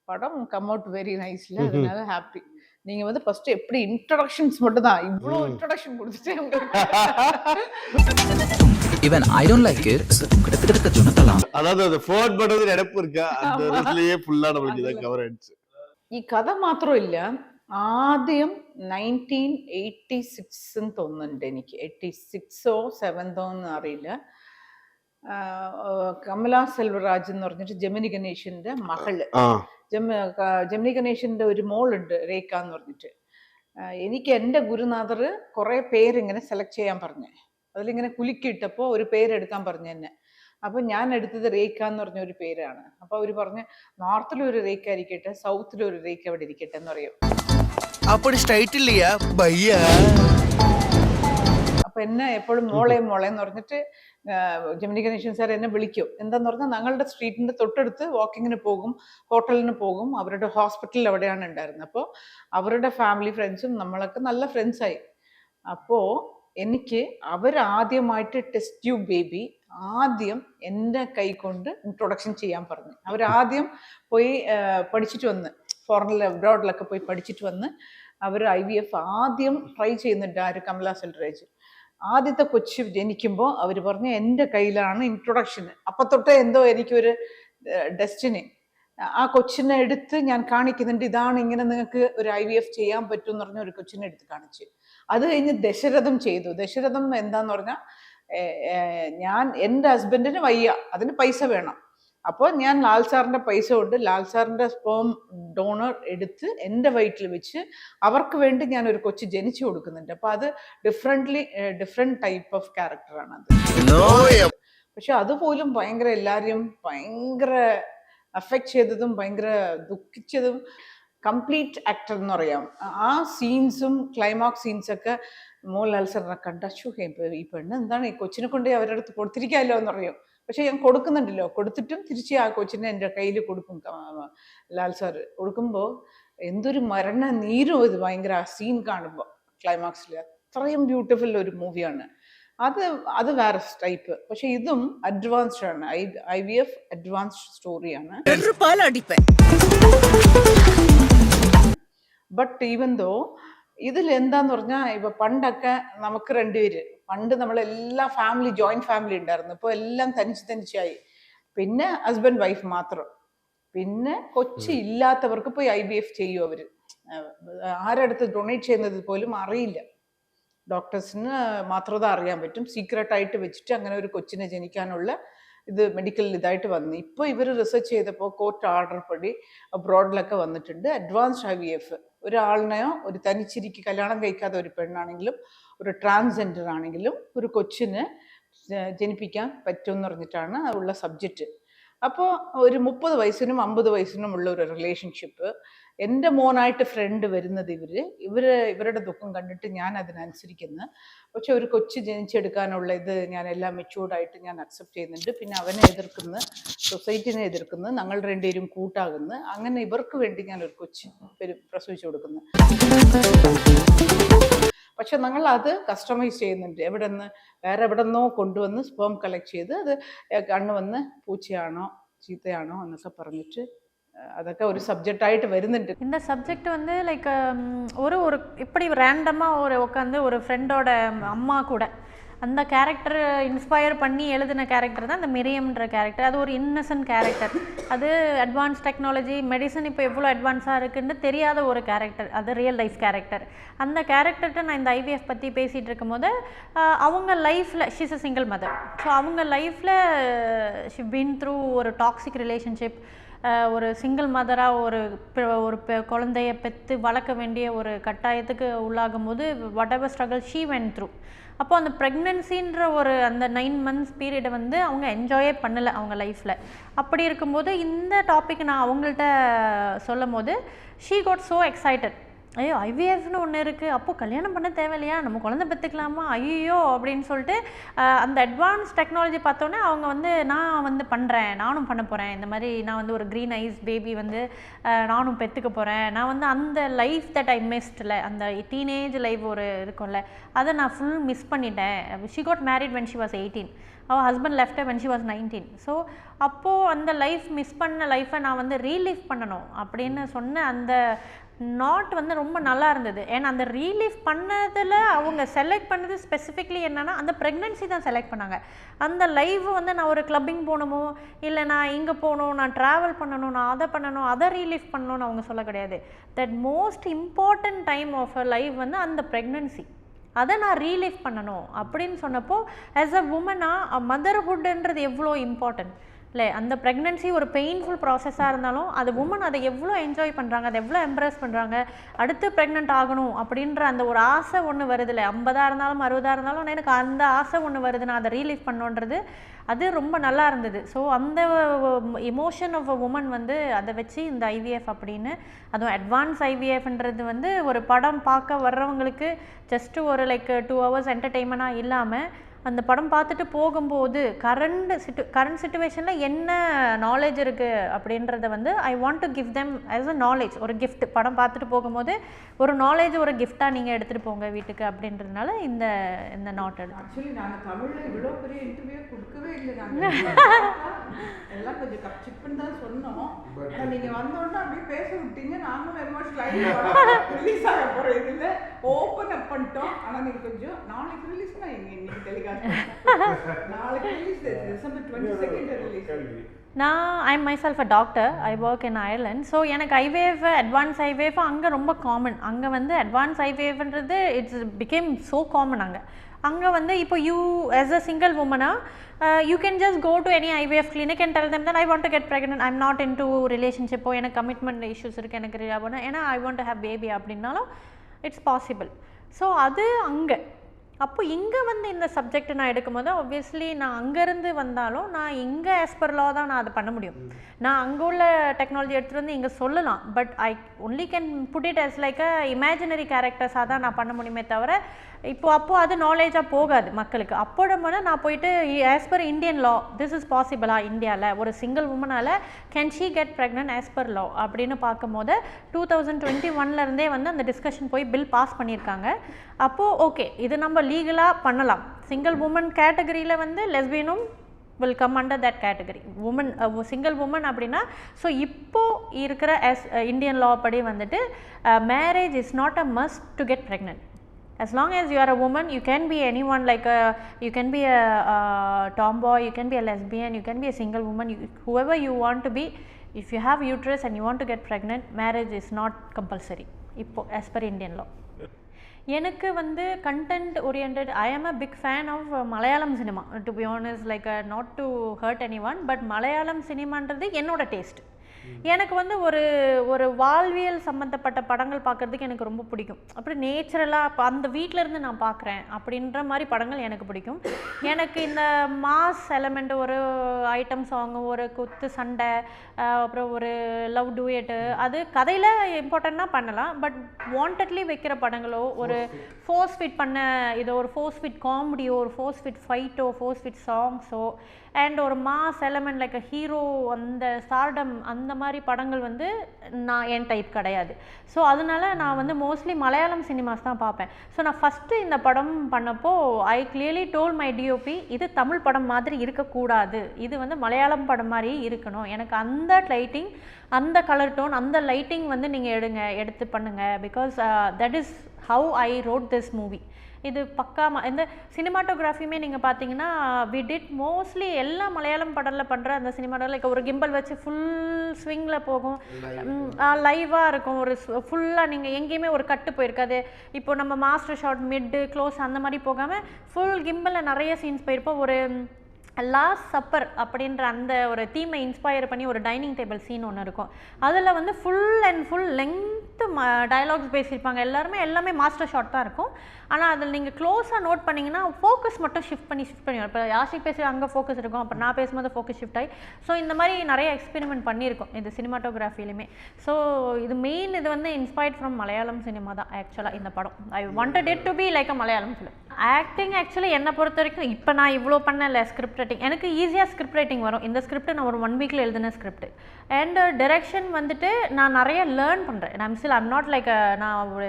படம் கம் அவுட் வெரி நைஸ்ல. அதனால ஹாப்பி. நீங்கள் வந்து ஃபஸ்ட்டு எப்படி இன்ட்ரடக்ஷன்ஸ் மட்டும் தான், இவ்வளோ இன்ட்ரடக்ஷன் கொடுத்துட்டு உங்களுக்கு Even I don't like it. கிட்டத்தட்ட சொன்னதெல்லாம். அதாவது அது ஃபோன் பண்றது நினைப்பு இருக்கா? அந்த ரூட்லயே ஃபுல்லா நம்மளுக்கு இத கவர் ஆயிடுச்சு. ഈ കഥ മാത്രമില്ല, ആദ്യം 1986 എന്ന് തോന്നുന്നുണ്ട് എനിക്ക്. 86ഓ 7ഓ എന്ന് അറിയില്ല. കമലാ സെൽവരാജ് എന്ന് പറഞ്ഞിട്ട് ജെമിനി ഗണേശന്റെ മകള്. ജെമിനി ഗണേശന്റെ ഒരു മോളുണ്ട്, രേഖ എന്ന് പറഞ്ഞിട്ട്. എനിക്ക് എൻ്റെ ഗുരുനാഥർ കുറേ പേരിങ്ങനെ സെലക്ട് ചെയ്യാൻ പറഞ്ഞു. അതിലിങ്ങനെ കുലുക്കിയിട്ടപ്പോൾ ഒരു പേരെടുക്കാൻ പറഞ്ഞു എന്നെ. അപ്പോൾ ഞാൻ എടുത്തത് രേഖ എന്ന് പറഞ്ഞ ഒരു പേരാണ്. അപ്പോൾ അവർ പറഞ്ഞ് നോർത്തിലൊരു രേഖ ഇരിക്കട്ടെ, സൗത്തിലൊരു രേഖ അവിടെ ഇരിക്കട്ടെ എന്ന് പറയും. அப்படி ஸ்ட்ரைட் இல்லையா பையா? അപ്പോൾ എന്നെ എപ്പോഴും മോളെ എന്ന് പറഞ്ഞിട്ട് ജെമിനി ഗണേശൻ സാർ എന്നെ വിളിക്കും. എന്താന്ന് പറഞ്ഞാൽ ഞങ്ങളുടെ സ്ട്രീറ്റിൻ്റെ തൊട്ടടുത്ത് വാക്കിങ്ങിന് പോകും, ഹോട്ടലിന് പോകും. അവരുടെ ഹോസ്പിറ്റലിൽ അവിടെയാണ് ഉണ്ടായിരുന്നത്. അപ്പോൾ അവരുടെ ഫാമിലി ഫ്രണ്ട്സും നമ്മളൊക്കെ നല്ല ഫ്രണ്ട്സായി. അപ്പോൾ എനിക്ക് അവരാദ്യമായിട്ട് ടെസ്റ്റ് ട്യൂബ് ബേബി ആദ്യം എൻ്റെ കൈ കൊണ്ട് ഇൻട്രൊഡക്ഷൻ ചെയ്യാൻ പറഞ്ഞു. അവരാദ്യം പോയി പഠിച്ചിട്ട് വന്ന്, ഫോറിനിൽ അബ്രോഡിലൊക്കെ പോയി പഠിച്ചിട്ട് വന്ന് അവർ IVF ആദ്യം ട്രൈ ചെയ്യുന്നുണ്ട്. ആര്? കമലാ സെൽവരാജ്. ആദ്യത്തെ കൊച്ച് ജനിക്കുമ്പോൾ അവർ പറഞ്ഞു എൻ്റെ കയ്യിലാണ് ഇൻട്രൊഡക്ഷൻ. അപ്പം തൊട്ടേ എന്തോ എനിക്കൊരു ഡെസ്റ്റിനി. ആ കൊച്ചിനെ എടുത്ത് ഞാൻ കാണിക്കുന്നുണ്ട്, ഇതാണ് ഇങ്ങനെ നിങ്ങൾക്ക് ഒരു IVF ചെയ്യാൻ പറ്റും എന്ന് പറഞ്ഞ ഒരു കൊച്ചിനെ എടുത്ത് കാണിച്ച്. അത് കഴിഞ്ഞ് ദശരഥം ചെയ്തു. ദശരഥം എന്താന്ന് പറഞ്ഞാൽ, ഞാൻ എൻ്റെ ഹസ്ബൻഡിന് വയ്യ, അതിന് പൈസ വേണം. അപ്പോൾ ഞാൻ ലാൽ സാറിൻ്റെ പൈസ കൊണ്ട് ലാൽ സാറിൻ്റെ സ്പേം ഡോണർ എടുത്ത് എൻ്റെ വയറ്റിൽ വെച്ച് അവർക്ക് വേണ്ടി ഞാൻ ഒരു കൊച്ചു ജനിച്ചു കൊടുക്കുന്നുണ്ട്. അപ്പോൾ അത് ഡിഫറെൻറ്റ് ടൈപ്പ് ഓഫ് ക്യാരക്ടറാണ് അത്. പക്ഷെ അതുപോലും ഭയങ്കര എല്ലാവരെയും ഭയങ്കര അഫക്റ്റ് ചെയ്തതും ഭയങ്കര ദുഃഖിച്ചതും കംപ്ലീറ്റ് ആക്ടർ എന്ന് പറയാം. ആ സീൻസും ക്ലൈമാക്സ് സീൻസൊക്കെ മോഹൻലാൽ സാറിനെ കണ്ടു, ഈ പെണ്ണ് എന്താണ് ഈ കൊച്ചിനെ കൊണ്ട് അവരുടെ അടുത്ത് കൊടുത്തിരിക്കാമല്ലോ എന്ന് പറയും. പക്ഷെ ഞാൻ കൊടുക്കുന്നുണ്ടല്ലോ, കൊടുത്തിട്ടും തിരിച്ച് ആ കൊച്ചിനെ എൻ്റെ കയ്യിൽ കൊടുക്കും. ലാൽ സാർ കൊടുക്കുമ്പോൾ എന്തൊരു മരണ നീരും ഇത് ഭയങ്കര ആ സീൻ കാണുമ്പോൾ ക്ലൈമാക്സിൽ. അത്രയും ബ്യൂട്ടിഫുൾ ഒരു മൂവിയാണ് അത് വേറെ ടൈപ്പ്. പക്ഷെ ഇതും അഡ്വാൻസ്ഡ് ആണ്. IVF അഡ്വാൻസ്ഡ് സ്റ്റോറിയാണ്. ബട്ട് ഈവൻ ദോ ഇതിൽ എന്താന്ന് പറഞ്ഞാൽ, ഇപ്പൊ പണ്ടൊക്കെ നമുക്ക് രണ്ടുപേര്, പണ്ട് നമ്മളെല്ലാ ജോയിന്റ് ഫാമിലി ഉണ്ടായിരുന്നു. ഇപ്പോൾ എല്ലാം തനിച്ചായി. പിന്നെ ഹസ്ബൻഡ് വൈഫ് മാത്രം. പിന്നെ കൊച്ചി ഇല്ലാത്തവർക്ക് പോയി IVF ചെയ്യും അവർ. ആരടുത്ത് ഡൊണേറ്റ് ചെയ്യുന്നത് പോലും അറിയില്ല. ഡോക്ടേഴ്സിന് മാത്രം അറിയാൻ പറ്റും. സീക്രട്ടായിട്ട് വെച്ചിട്ട് അങ്ങനെ ഒരു കൊച്ചിനെ ജനിക്കാനുള്ള ഇത് മെഡിക്കൽ ഇതായിട്ട് വന്നു. ഇപ്പോൾ ഇവർ റിസർച്ച് ചെയ്തപ്പോൾ കോർട്ട് ഓർഡർ പടി അബ്രോഡിലൊക്കെ വന്നിട്ടുണ്ട് അഡ്വാൻസ്ഡ് IVF. ഒരാളിനെയോ ഒരു തനിച്ചിരിക്ക് കല്യാണം കഴിക്കാത്ത ഒരു പെണ്ണാണെങ്കിലും ഒരു ട്രാൻസ്ജെൻഡർ ആണെങ്കിലും ഒരു കൊച്ചിന് ജനിപ്പിക്കാൻ പറ്റുമെന്ന് പറഞ്ഞിട്ടാണ് ഉള്ള സബ്ജക്റ്റ്. അപ്പോൾ ഒരു 30 വയസ്സിനും 50 വയസ്സിനും ഉള്ള ഒരു റിലേഷൻഷിപ്പ്. എൻ്റെ മോനായിട്ട് ഫ്രണ്ട് വരുന്നത് ഇവരുടെ ദുഃഖം കണ്ടിട്ട് ഞാൻ അതിനനുസരിക്കുന്നു. പക്ഷെ ഒരു കൊച്ചു ജനിച്ചെടുക്കാനുള്ള ഇത് ഞാൻ എല്ലാം മെച്യൂർഡായിട്ട് ഞാൻ അക്സെപ്റ്റ് ചെയ്യുന്നുണ്ട്. പിന്നെ അവനെ എതിർക്കുന്നു, സൊസൈറ്റിനെ എതിർക്കുന്നു, ഞങ്ങൾ രണ്ടുപേരും കൂട്ടാകുന്നു. അങ്ങനെ ഇവർക്ക് വേണ്ടി ഞാൻ ഒരു കൊച്ചു പ്രസവിച്ചു കൊടുക്കുന്നു. പക്ഷെ ഞങ്ങൾ അത് കസ്റ്റമൈസ് ചെയ്യുന്നുണ്ട്. വേറെ എവിടെന്നോ കൊണ്ടുവന്ന് സ്പേം കളക്ട് ചെയ്ത് അത് കണ്ണ് വന്ന് പൂച്ചയാണോ ചീത്തയാണോ എന്നൊക്കെ പറഞ്ഞിട്ട് അതൊക്കെ ஒரு சப்ஜெக்டாயிட்டு வருதுண்டு. இந்த சப்ஜெக்ட் வந்து லைக் ஒரு இப்படி ரேண்டமாக உட்காந்து ஒரு ஃப்ரெண்டோட அம்மா கூட அந்த கேரக்டர் இன்ஸ்பயர் பண்ணி எழுதின கேரக்டர் தான் அந்த மிரியம்ன்ற கேரக்டர். அது ஒரு இன்னசென்ட் கேரக்டர். அது அட்வான்ஸ் டெக்னாலஜி மெடிசன் இப்போ எவ்வளோ அட்வான்ஸாக இருக்குன்னு தெரியாத ஒரு கேரக்டர். அது ரியல் லைஃப் கேரக்டர். அந்த கேரக்டர்கிட்ட நான் இந்த IVF பற்றி பேசிகிட்டு இருக்கும்போது அவங்க லைஃப்பில் she's a single mother. So அவங்க லைஃப்பில் ஷி பீன் த்ரூ ஒரு டாக்ஸிக் ரிலேஷன்ஷிப். ஒரு சிங்கிள் மதராக ஒரு குழந்தைய பெற்று வளர்க்க வேண்டிய ஒரு கட்டாயத்துக்கு உள்ளாகும் போது what ever struggle she vent through. அப்போ அந்த ப்ரெக்னன்சின்ற அந்த 9 months பீரியடை வந்து அவங்க என்ஜாயே பண்ணலை அவங்க லைஃப்பில். அப்படி இருக்கும்போது இந்த டாபிக் நான் அவங்கள்ட்ட சொல்லும் போது ஷீ காட் ஸோ எக்ஸைட்டட். ஐயோ IVFன்னு ஒன்று இருக்குது, அப்போது கல்யாணம் பண்ண தேவையில்லையா, நம்ம குழந்தை பெற்றுக்கலாமா, ஐயோ அப்படின்னு சொல்லிட்டு அந்த அட்வான்ஸ் டெக்னாலஜி பார்த்தோன்னே அவங்க வந்து நான் வந்து பண்ணுறேன், நானும் பண்ண போகிறேன், இந்த மாதிரி நான் வந்து ஒரு க்ரீன் ஐஸ் பேபி வந்து நானும் பெற்றுக்க போகிறேன், நான் வந்து அந்த லைஃப் தட் ஐ மிஸ்டில் அந்த டீனேஜ் லைஃப் ஒரு இருக்கும்ல அதை நான் ஃபுல் மிஸ் பண்ணிட்டேன். She got married when she was 18. அவள் husband left when she was 19. So அப்போது அந்த லைஃப் மிஸ் பண்ண லைஃப்பை நான் வந்து ரீலீவ் பண்ணணும் அப்படின்னு சொன்ன அந்த நாட் வந்து ரொம்ப நல்லா இருந்தது. ஏன்னா அந்த ரீலீஃப் பண்ணதில் அவங்க செலக்ட் பண்ணது ஸ்பெசிஃபிக்லி என்னென்னா அந்த ப்ரெக்னென்சி தான் செலக்ட் பண்ணாங்க. அந்த லைஃப் வந்து நான் ஒரு கிளப்பிங் போகணுமோ இல்லை நான் இங்கே போகணும், நான் ட்ராவல் பண்ணணும், நான் அதை பண்ணணும், அதை ரீலீஃப் பண்ணணும்னு அவங்க சொல்ல கிடையாது. That most important time of a life வந்து அந்த ப்ரெக்னென்சி, அதை நான் ரீலீஃப் பண்ணணும் அப்படின்னு சொன்னப்போ ஆஸ் அ உமனாக மதர்ஹுட்ன்றது எவ்வளோ இம்பார்ட்டன்ட் இல்லை. அந்த ப்ரெக்னென்சி ஒரு பெயின்ஃபுல் ப்ராசஸாக இருந்தாலும் அது உமன் அதை எவ்வளோ என்ஜாய் பண்ணுறாங்க, அதை எவ்வளோ எம்ப்ரெஸ் பண்ணுறாங்க. அடுத்து ப்ரெக்னென்ட் ஆகணும் அப்படின்ற அந்த ஒரு ஆசை ஒன்று வருதுல்ல, 50 இருந்தாலும் 60 இருந்தாலும் எனக்கு அந்த ஆசை ஒன்று வருது, நான் அதை ரீலீஃப் பண்ணோன்றது அது ரொம்ப நல்லா இருந்தது. ஸோ அந்த எமோஷன் ஆஃப் அ உமன் வந்து அதை வச்சு இந்த IVF அப்படின்னு, அதுவும் அட்வான்ஸ் IVFன்றது வந்து ஒரு படம் பார்க்க வர்றவங்களுக்கு ஜஸ்ட்டு ஒரு லைக் 2 hours என்டர்டெயின்மெண்ட்டாக இல்லாமல் அந்த படம் பார்த்துட்டு போகும்போது கரண்ட் சிச்சுவேஷனில் என்ன நாலேஜ் இருக்குது அப்படின்றத வந்து ஐ want to give them as a knowledge, ஒரு கிஃப்ட். படம் பார்த்துட்டு போகும்போது ஒரு நாலேஜ் ஒரு கிஃப்டாக நீங்கள் எடுத்துகிட்டு போங்க வீட்டுக்கு அப்படின்றதுனால இந்த நாட் எடுத்து. ஆக்சுவலி நாங்கள் தமிழில் இவ்வளோ பெரிய இன்டர்வியூ கொடுக்கவே இல்லை. எல்லாம் கொஞ்சம் கப்சிப்புன்னு தான் சொன்னோம். நீங்கள் வந்தோன்னா அப்படியே பேச விட்டீங்க, நாங்களும் எமோஷனல் ரிலீஸ் ஆக போகிற இதில் ஓப்பன் அப் பண்ணிட்டோம். ஆனால் நீங்கள் கொஞ்சம் நாளைக்கு ரிலீஸ் தான் இன்னைக்கு டெலிகாஸ்ட் நாளைக்கு release December 22nd release. I'm myself a doctor. I work in Ireland. So எனக்கு IVF அட்வான்ஸ் IVF அங்கே ரொம்ப காமன். அங்கே வந்து அட்வான்ஸ் IVFன்றது இட்ஸ் பிகேம் ஸோ காமன். அங்கே வந்து இப்போ you as a single woman you can just go to any IVF clinic and tell them that I want to get pregnant, I'm not into relationship, எனக்கு commitment issues இருக்குது, எனக்கு ஏன்னா I want to have baby அப்படின்னாலும் it's possible. So அது அங்கே. அப்போ இங்கே வந்து இந்த சப்ஜெக்ட் நான் எடுக்கும்போது ஆப்வியஸ்லி நான் அங்கேருந்து வந்தாலும் நான் இங்கே ஆஸ் பர் லா தான் நான் அதை பண்ண முடியும். நான் அங்கே உள்ள டெக்னாலஜி எடுத்துகிட்டு வந்து இங்கே சொல்லலாம், but I only can put it as like a imaginary கேரக்டர்ஸாக தான் நான் பண்ண முடியுமே தவிர அப்போது அது நாலேஜாக போகாது மக்களுக்கு. அப்போது நான் போயிட்டு as per Indian law this is பாசிபிளா இந்தியாவில் ஒரு சிங்கிள் உமனால் can she get pregnant as per law அப்படின்னு பார்க்கும்போது 2021 வந்து அந்த டிஸ்கஷன் போய் பில் பாஸ் பண்ணியிருக்காங்க. அப்போது ஓகே இது நம்ம லீகலாக பண்ணலாம். சிங்கிள் உமன் கேட்டகரியில் வந்து லெஸ்பியனும் will come under that category. Woman single woman அப்படின்னா ஸோ இப்போது இருக்கிற இந்தியன் லா படி வந்துட்டு marriage is not a must to get pregnant. As long as you are a woman, you can be anyone, like you can be a tomboy, you can be a lesbian, you can be a single woman, whoever you want to be, if you have uterus and you want to get pregnant, marriage is not compulsory இப்போது as per Indian law. எனக்கு வந்து content orient, I am a big fan of Malayalam cinema to be honest, like not to hurt anyone, but Malayalam சினிமான்றது என்னோட taste. எனக்கு வந்து ஒரு ஒரு வாழ்வியல் சம்மந்தப்பட்ட படங்கள் பார்க்குறதுக்கு எனக்கு ரொம்ப பிடிக்கும். அப்படி நேச்சுரலாக இப்போ அந்த வீட்டிலேருந்து நான் பார்க்குறேன் அப்படின்ற மாதிரி படங்கள் எனக்கு பிடிக்கும். எனக்கு இந்த மாஸ் எலமெண்ட், ஒரு ஐட்டம் சாங்கு, ஒரு குத்து சண்டை, அப்புறம் ஒரு லவ் டூயட்டு, அது கதையில் இம்பார்ட்டண்ட்டாக பண்ணலாம். பட் வாண்டட்லி வைக்கிற படங்களோ, ஒரு ஃபோர்ஸ் ஃபிட் பண்ண இதோ ஒரு ஃபோர்ஸ் ஃபிட் காமெடியோ, ஒரு ஃபோர்ஸ் ஃபிட் ஃபைட்டோ, ஃபோர்ஸ் ஃபிட் சாங்ஸோ, அண்ட் ஒரு mass element like a hero, அந்த ஸ்டார்டம், அந்த மாதிரி படங்கள் வந்து நான் என் டைப் கிடையாது. ஸோ அதனால நான் வந்து மோஸ்ட்லி மலையாளம் சினிமாஸ் தான் பார்ப்பேன். ஸோ நான் ஃபஸ்ட்டு இந்த படம் பண்ணப்போ ஐ கிளியர்லி டோல் மை டிஓபி, இது தமிழ் படம் மாதிரி இருக்கக்கூடாது, இது வந்து மலையாளம் படம் மாதிரி இருக்கணும். எனக்கு அந்த லைட்டிங், அந்த கலர் டோன், அந்த லைட்டிங் வந்து நீங்கள் எடுத்து பண்ணுங்கள். Because that is how I wrote this movie. இது பக்கா இந்த சினிமாட்டோகிராஃபியுமே நீங்கள் பார்த்தீங்கன்னா வி டிட் மோஸ்ட்லி எல்லா மலையாளம் படத்தில் பண்ணுற அந்த சினிமாட்டோ லைக் ஒரு கிம்பல் வச்சு ஃபுல் ஸ்விங்கில் போகும், லைவாக இருக்கும், ஒரு ஃபுல்லாக நீங்கள் எங்கேயுமே ஒரு கட்டு போயிருக்காது. இப்போ நம்ம மாஸ்டர் ஷாட், மிட்டு, க்ளோஸ் அந்த மாதிரி போகாமல் ஃபுல் கிம்பலில் நிறைய சீன்ஸ் போயிருப்போம். ஒரு லாஸ்ட் சப்பர் அப்படின்ற அந்த ஒரு தீமை இன்ஸ்பயர் பண்ணி ஒரு டைனிங் டேபிள் சீன் ஒன்று இருக்கும். அதில் வந்து full and full length dialogues பேசியிருப்பாங்க. எல்லாமே மாஸ்டர் ஷாட் தான் இருக்கும். ஆனால் அதில் நீங்கள் க்ளோஸாக நோட் பண்ணிங்கன்னா ஃபோக்கஸ் மட்டும் ஷிஃப்ட் பண்ணி இப்போ யாஷிக் பேசுகிற அங்கே ஃபோக்கஸ் இருக்கும், அப்புறம் நான் பேசும்போது ஃபோக்கஸ் ஷிஃப்ட் ஆகி. ஸோ இந்த மாதிரி நிறைய எக்ஸ்பெரிமெண்ட் பண்ணியிருக்கோம் இது சினிமாட்டோகிராஃபிலுமே. ஸோ இது மெயின், இது வந்து இன்ஸ்பயர்ட் ஃப்ரம் மலையாளம் சினிமா தான் ஆக்சுவலாக இந்த படம். I wanted it to be like a Malayalam film. Acting actually என்னை பொறுத்த வரைக்கும் இப்போ நான் இவ்வளோ பண்ணல ஸ்கிரிப்ட் ரைட்டிங், எனக்கு ஈஸியாக ஸ்கிரிப்ட் ரைட்டிங் வரும். இந்த ஸ்கிரிப்ட் நான் ஒரு 1 வீக்கில் எழுதின ஸ்கிரிப்ட். அண்ட் டைரக்ஷன் வந்துட்டு நான் நிறைய லேர்ன் பண்ணுறேன். ஐம் நாட் லைக் நான் ஒரு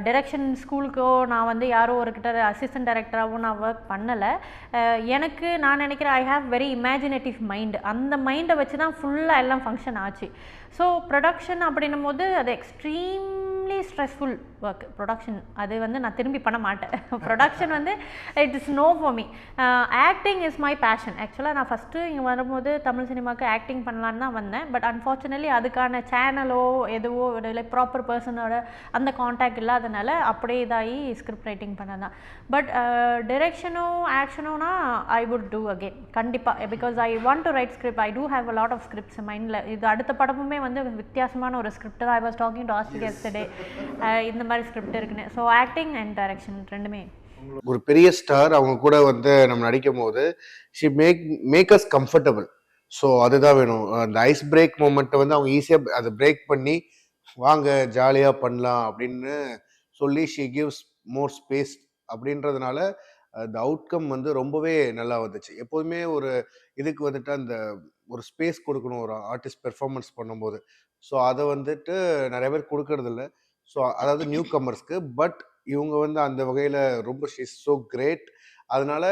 டைரக்ஷன் ஸ்கூலுக்கோ நான் வந்து யாரோ ஒருக்கிட்ட அசிஸ்டன்ட் டைரக்டராகவும் நான் ஒர்க் பண்ணலை. எனக்கு நான் நினைக்கிறேன் I have very imaginative mind. அந்த மைண்டை வச்சு தான் ஃபுல்லாக எல்லாம் ஃபங்க்ஷன் ஆச்சு. ஸோ ப்ரொடக்ஷன் அப்படின்னும் போது அது எக்ஸ்ட்ரீம்லி ஸ்ட்ரெஸ்ஃபுல் ஒர்க். ப்ரொடக்ஷன் அது வந்து நான் திரும்பி பண்ண மாட்டேன். ப்ரொடக்ஷன் வந்து it is no for me. Acting is my passion. ஆக்சுவலாக நான் ஃபஸ்ட்டு இங்கே வரும்போது தமிழ் சினிமாவுக்கு ஆக்டிங் பண்ணலான்னு தான் வந்தேன். பட் அன்ஃபார்ச்சுனேட்லி அதுக்கான சேனலோ எதுவோ லைக் ப்ராப்பர் பர்சனோட அந்த காண்டாக்ட் இல்லாதனால அப்படியே இதாகி ஸ்கிரிப்ட் ரைட்டிங் பண்ணதான். பட் டிரெக்ஷனோ ஆக்ஷனோனா ஐ வுட் டூ அகெயின் கண்டிப்பாக. Because I want to write script. I do have a lot of scripts மைண்டில். இது அடுத்த படமுமே வந்து வித்தியாசமான ஒரு ஸ்கிரிப்ட் தான். ஐ வாஸ் டாக்கிங் டு ஆஸ்டிக் எஸ்டர்டே இந்த மாதிரி ஸ்கிரிப்ட் இருக்குன்னு. ஸோ ஆக்டிங் அண்ட் டைரக்ஷன் ரெண்டுமே. ஒரு பெரிய ஸ்டார் அவங்க கூட வந்து நம்ம நடிக்கும் போது she make us comfortable. So அதுதான் வேணும். அந்த ஐஸ் பிரேக் மூமெண்ட்டை வந்து அவங்க ஈஸியாக அதை பிரேக் பண்ணி வாங்க ஜாலியாக பண்ணலாம் அப்படின்னு சொல்லி ஷி கிவ்ஸ் மோர் ஸ்பேஸ். அப்படின்றதுனால அந்த அவுட்கம் வந்து ரொம்பவே நல்லா வந்துச்சு. எப்போதுமே ஒரு இதுக்கு வந்துட்டு அந்த ஒரு ஸ்பேஸ் கொடுக்கணும் ஒரு ஆர்டிஸ்ட் பெர்ஃபார்மன்ஸ் பண்ணும்போது. ஸோ அதை வந்துட்டு நிறைய பேர் கொடுக்கறதில்ல. ஸோ அதாவது நியூ கமர்ஸ்க்கு. பட் இவங்க வந்து அந்த வகையில் ரொம்ப ஷீஸ் ஸோ கிரேட். அதனால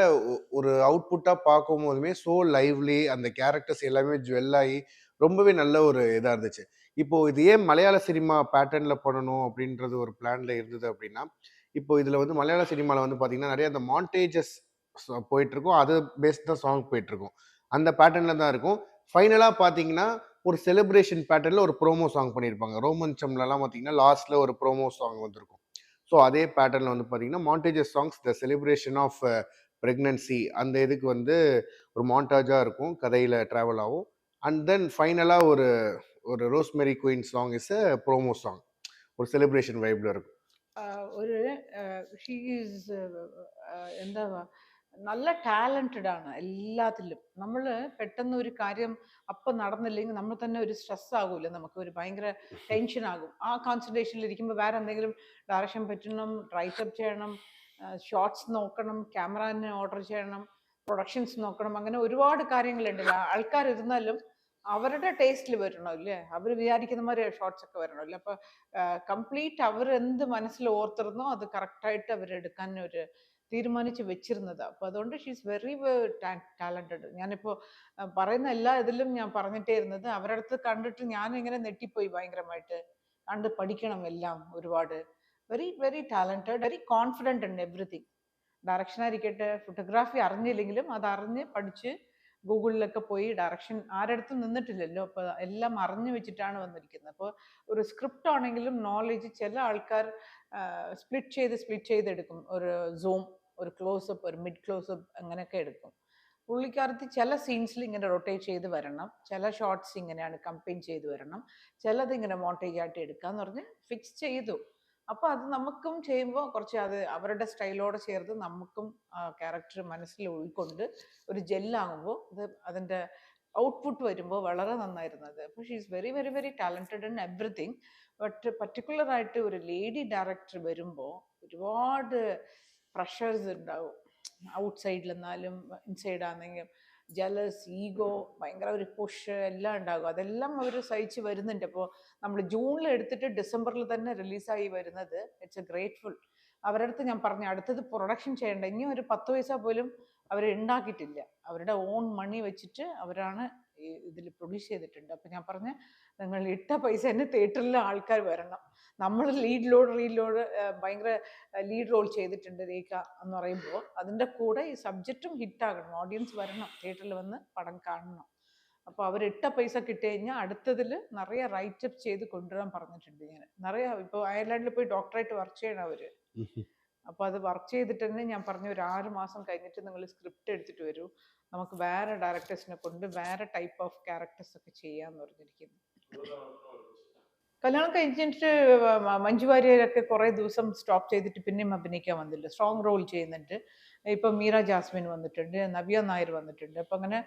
ஒரு அவுட்புட்டாக பார்க்கும் போதுமே ஸோ லைவ்லி, அந்த கேரக்டர்ஸ் எல்லாமே ஜுவல் ஆகி ரொம்பவே நல்ல ஒரு இதாக இருந்துச்சு. இப்போ இது ஏன் மலையாள சினிமா பேட்டர்னில் பண்ணணும் அப்படின்றது ஒரு பிளான்ல இருந்தது அப்படின்னா, இப்போ இதில் வந்து மலையாள சினிமாவில் வந்து பார்த்தீங்கன்னா நிறைய அந்த மாண்டேஜஸ் போயிட்டுருக்கும். அது பேஸ்ட் தான் சாங் போயிட்டுருக்கும். அந்த பேட்டர்னில் தான் இருக்கும். ஃபைனலாக பார்த்தீங்கன்னா ஒரு செலிப்ரேஷன் பேட்டர்னில் ஒரு ப்ரோமோ சாங் பண்ணியிருப்பாங்க. ரோமன்சம்லலாம் பார்த்தீங்கன்னா லாஸ்ட்டில் ஒரு ப்ரோமோ சாங் வந்திருக்கும். ஸோ அதே பேட்டர்னில் வந்து பார்த்தீங்கன்னா montages songs the celebration of pregnancy அந்த இதுக்கு வந்து ஒரு மாண்டாஜாக இருக்கும், கதையில் ட்ராவல் ஆகும். அண்ட் தென் ஃபைனலாக ஒரு ஒரு rosemary queen song is a promo song, ஒரு செலிப்ரேஷன் வைப்பில் இருக்கும். ஒரு ஷீ இஸ் എന്താ നല്ല ടാലൻറ്റഡ് ആണ് എല്ലാത്തിലും. നമ്മൾ പെട്ടെന്ന് ഒരു കാര്യം അപ്പം നടന്നില്ലെങ്കിൽ നമ്മൾ തന്നെ ഒരു സ്ട്രെസ് ആകൂല, നമുക്ക് ഒരു ഭയങ്കര ടെൻഷൻ ആകും. ആ കോൺസെൻട്രേഷനിൽ ഇരിക്കുമ്പോൾ വേറെ എന്തെങ്കിലും ഡയറക്ഷൻ പറ്റണം, റൈറ്റപ്പ് ചെയ്യണം, ഷോർട്സ് നോക്കണം, ക്യാമറനെ ഓർഡർ ചെയ്യണം, പ്രൊഡക്ഷൻസ് നോക്കണം, അങ്ങനെ ഒരുപാട് കാര്യങ്ങളുണ്ട്. ആൾക്കാർ ഇരുന്നാലും അവരുടെ ടേസ്റ്റിൽ വരണമല്ലേ, അവർ വിചാരിക്കുന്ന മാതിരി ഷോർട്സ് ഒക്കെ വരണമല്ലേ. അപ്പോൾ കംപ്ലീറ്റ് അവർ എന്ത് മനസ്സിൽ ഓർത്തിരുന്നോ അത് കറക്റ്റായിട്ട് അവരെടുക്കാൻ ഒരു തീരുമാനിച്ച് വെച്ചിരുന്നതാണ്. അപ്പോൾ അതുകൊണ്ട് ഷീസ് വെരി ടാലൻറ്റഡ്. ഞാനിപ്പോൾ പറയുന്ന എല്ലാ ഇതിലും ഞാൻ പറഞ്ഞിട്ടേ ഇരുന്നത് അവരുടെ അടുത്ത് കണ്ടിട്ട് ഞാൻ ഇങ്ങനെ നെട്ടിപ്പോയി ഭയങ്കരമായിട്ട്. കണ്ട് പഠിക്കണം എല്ലാം ഒരുപാട്. Very very talented, very confident in everything. Direction ആയിരിക്കട്ടെ, ഫോട്ടോഗ്രാഫി അറിഞ്ഞില്ലെങ്കിലും അത് അറിഞ്ഞ് പഠിച്ച് ഗൂഗിളിലൊക്കെ പോയി ഡയറക്ഷൻ ആരടുത്തും നിന്നിട്ടില്ലല്ലോ, അപ്പോൾ എല്ലാം അറിഞ്ഞു വെച്ചിട്ടാണ് വന്നിരിക്കുന്നത്. അപ്പോൾ ഒരു സ്ക്രിപ്റ്റ് ആണെങ്കിലും നോളേജ് ചില ആൾക്കാർ സ്പ്ലിറ്റ് ചെയ്തെടുക്കും. ഒരു സൂം, ഒരു ക്ലോസപ്പ്, ഒരു മിഡ് ക്ലോസപ്പ് അങ്ങനെയൊക്കെ എടുക്കും. പുള്ളിക്കാരത്തി ചില സീൻസിൽ ഇങ്ങനെ റൊട്ടേറ്റ് ചെയ്ത് വരണം, ചില ഷോർട്സ് ഇങ്ങനെയാണ് കമ്പൈൻ ചെയ്ത് വരണം, ചിലത് ഇങ്ങനെ മോണ്ടേജ് ആയിട്ട് എടുക്കാന്ന് പറഞ്ഞ് ഫിക്സ് ചെയ്തു. അപ്പോൾ അത് നമുക്കും ചെയ്യുമ്പോൾ കുറച്ച് അത് അവരുടെ സ്റ്റൈലോടെ ചേർത്ത് നമുക്കും ക്യാരക്ടർ മനസ്സിൽ ഉൾക്കൊണ്ട് ഒരു ജെല്ലാകുമ്പോൾ അതിൻ്റെ ഔട്ട്പുട്ട് വരുമ്പോൾ വളരെ നന്നായിരുന്നത്. അപ്പോൾ she is very very very talented in everything. But പർട്ടിക്കുലറായിട്ട് ഒരു ലേഡി ഡയറക്ടർ വരുമ്പോൾ ഒരുപാട് പ്രഷേഴ്സ് ഉണ്ടാവും. ഔട്ട്സൈഡിൽ നിന്നാലും ഇൻസൈഡ് ആണെങ്കിലും ജലസ്, ഈഗോ, ഭയങ്കര ഒരു പുഷ് എല്ലാം ഉണ്ടാകും. അതെല്ലാം അവർ സഹിച്ച് വരുന്നുണ്ട്. അപ്പോൾ നമ്മൾ ജൂണിൽ എടുത്തിട്ട് ഡിസംബറിൽ തന്നെ റിലീസായി വരുന്നത് ഇറ്റ്സ് എ ഗ്രേറ്റ്ഫുൾ. അവരുടെ അടുത്ത് ഞാൻ പറഞ്ഞു അടുത്തത് പ്രൊഡക്ഷൻ ചെയ്യേണ്ട, ഇനി ഒരു 10 പൈസ പോലും അവർ ഉണ്ടാക്കിയിട്ടില്ല. അവരുടെ ഓൺ മണി വെച്ചിട്ട് അവരാണ് ഇതിൽ പ്രൊഡ്യൂസ് ചെയ്തിട്ടുണ്ട്. അപ്പോൾ ഞാൻ പറഞ്ഞ നിങ്ങൾ ഇട്ട പൈസ തന്നെ തിയേറ്ററിൽ ആൾക്കാർ വരണം. നമ്മൾ ലീഡ് ലോഡ് ഭയങ്കര ലീഡ് റോൾ ചെയ്തിട്ടുണ്ട് രേഖ എന്ന് പറയുമ്പോൾ അതിൻ്റെ കൂടെ ഈ സബ്ജക്റ്റും ഹിറ്റാകണം, ഓഡിയൻസ് വരണം, തിയേറ്ററിൽ വന്ന് പടം കാണണം. അപ്പോൾ അവരിട്ട പൈസ കിട്ടി കഴിഞ്ഞാൽ അടുത്തതിൽ നിറയെ റൈറ്റപ്പ് ചെയ്ത് കൊണ്ടുവരാൻ പറഞ്ഞിട്ടുണ്ട്. ഞാൻ നിറയെ ഇപ്പോൾ അയർലാൻഡിൽ പോയി ഡോക്ടറായിട്ട് വർക്ക് ചെയ്യണം അവർ. അപ്പോൾ അത് വർക്ക് ചെയ്തിട്ട് തന്നെ ഞാൻ പറഞ്ഞു ഒരു 6 മാസം കഴിഞ്ഞിട്ട് നിങ്ങൾ സ്ക്രിപ്റ്റ് എടുത്തിട്ട് വരൂ, നമുക്ക് വേറെ ഡയറക്ടേഴ്സിനെ കൊണ്ട് വേറെ ടൈപ്പ് ഓഫ് ക്യാരക്ടേഴ്സ് ഒക്കെ ചെയ്യാമെന്ന് പറഞ്ഞിരിക്കുന്നു. കല്യാണം കഴിഞ്ഞിട്ട് മഞ്ജു വാര്യരൊക്കെ കുറേ ദിവസം സ്റ്റോപ്പ് ചെയ്തിട്ട് പിന്നെയും അഭിനയിക്കാൻ വന്നില്ല. സ്ട്രോങ് റോൾ ചെയ്യുന്നുണ്ട്. ഇപ്പം മീര ജാസ്മിൻ വന്നിട്ടുണ്ട്, നവ്യ നായർ വന്നിട്ടുണ്ട്. അപ്പം അങ്ങനെ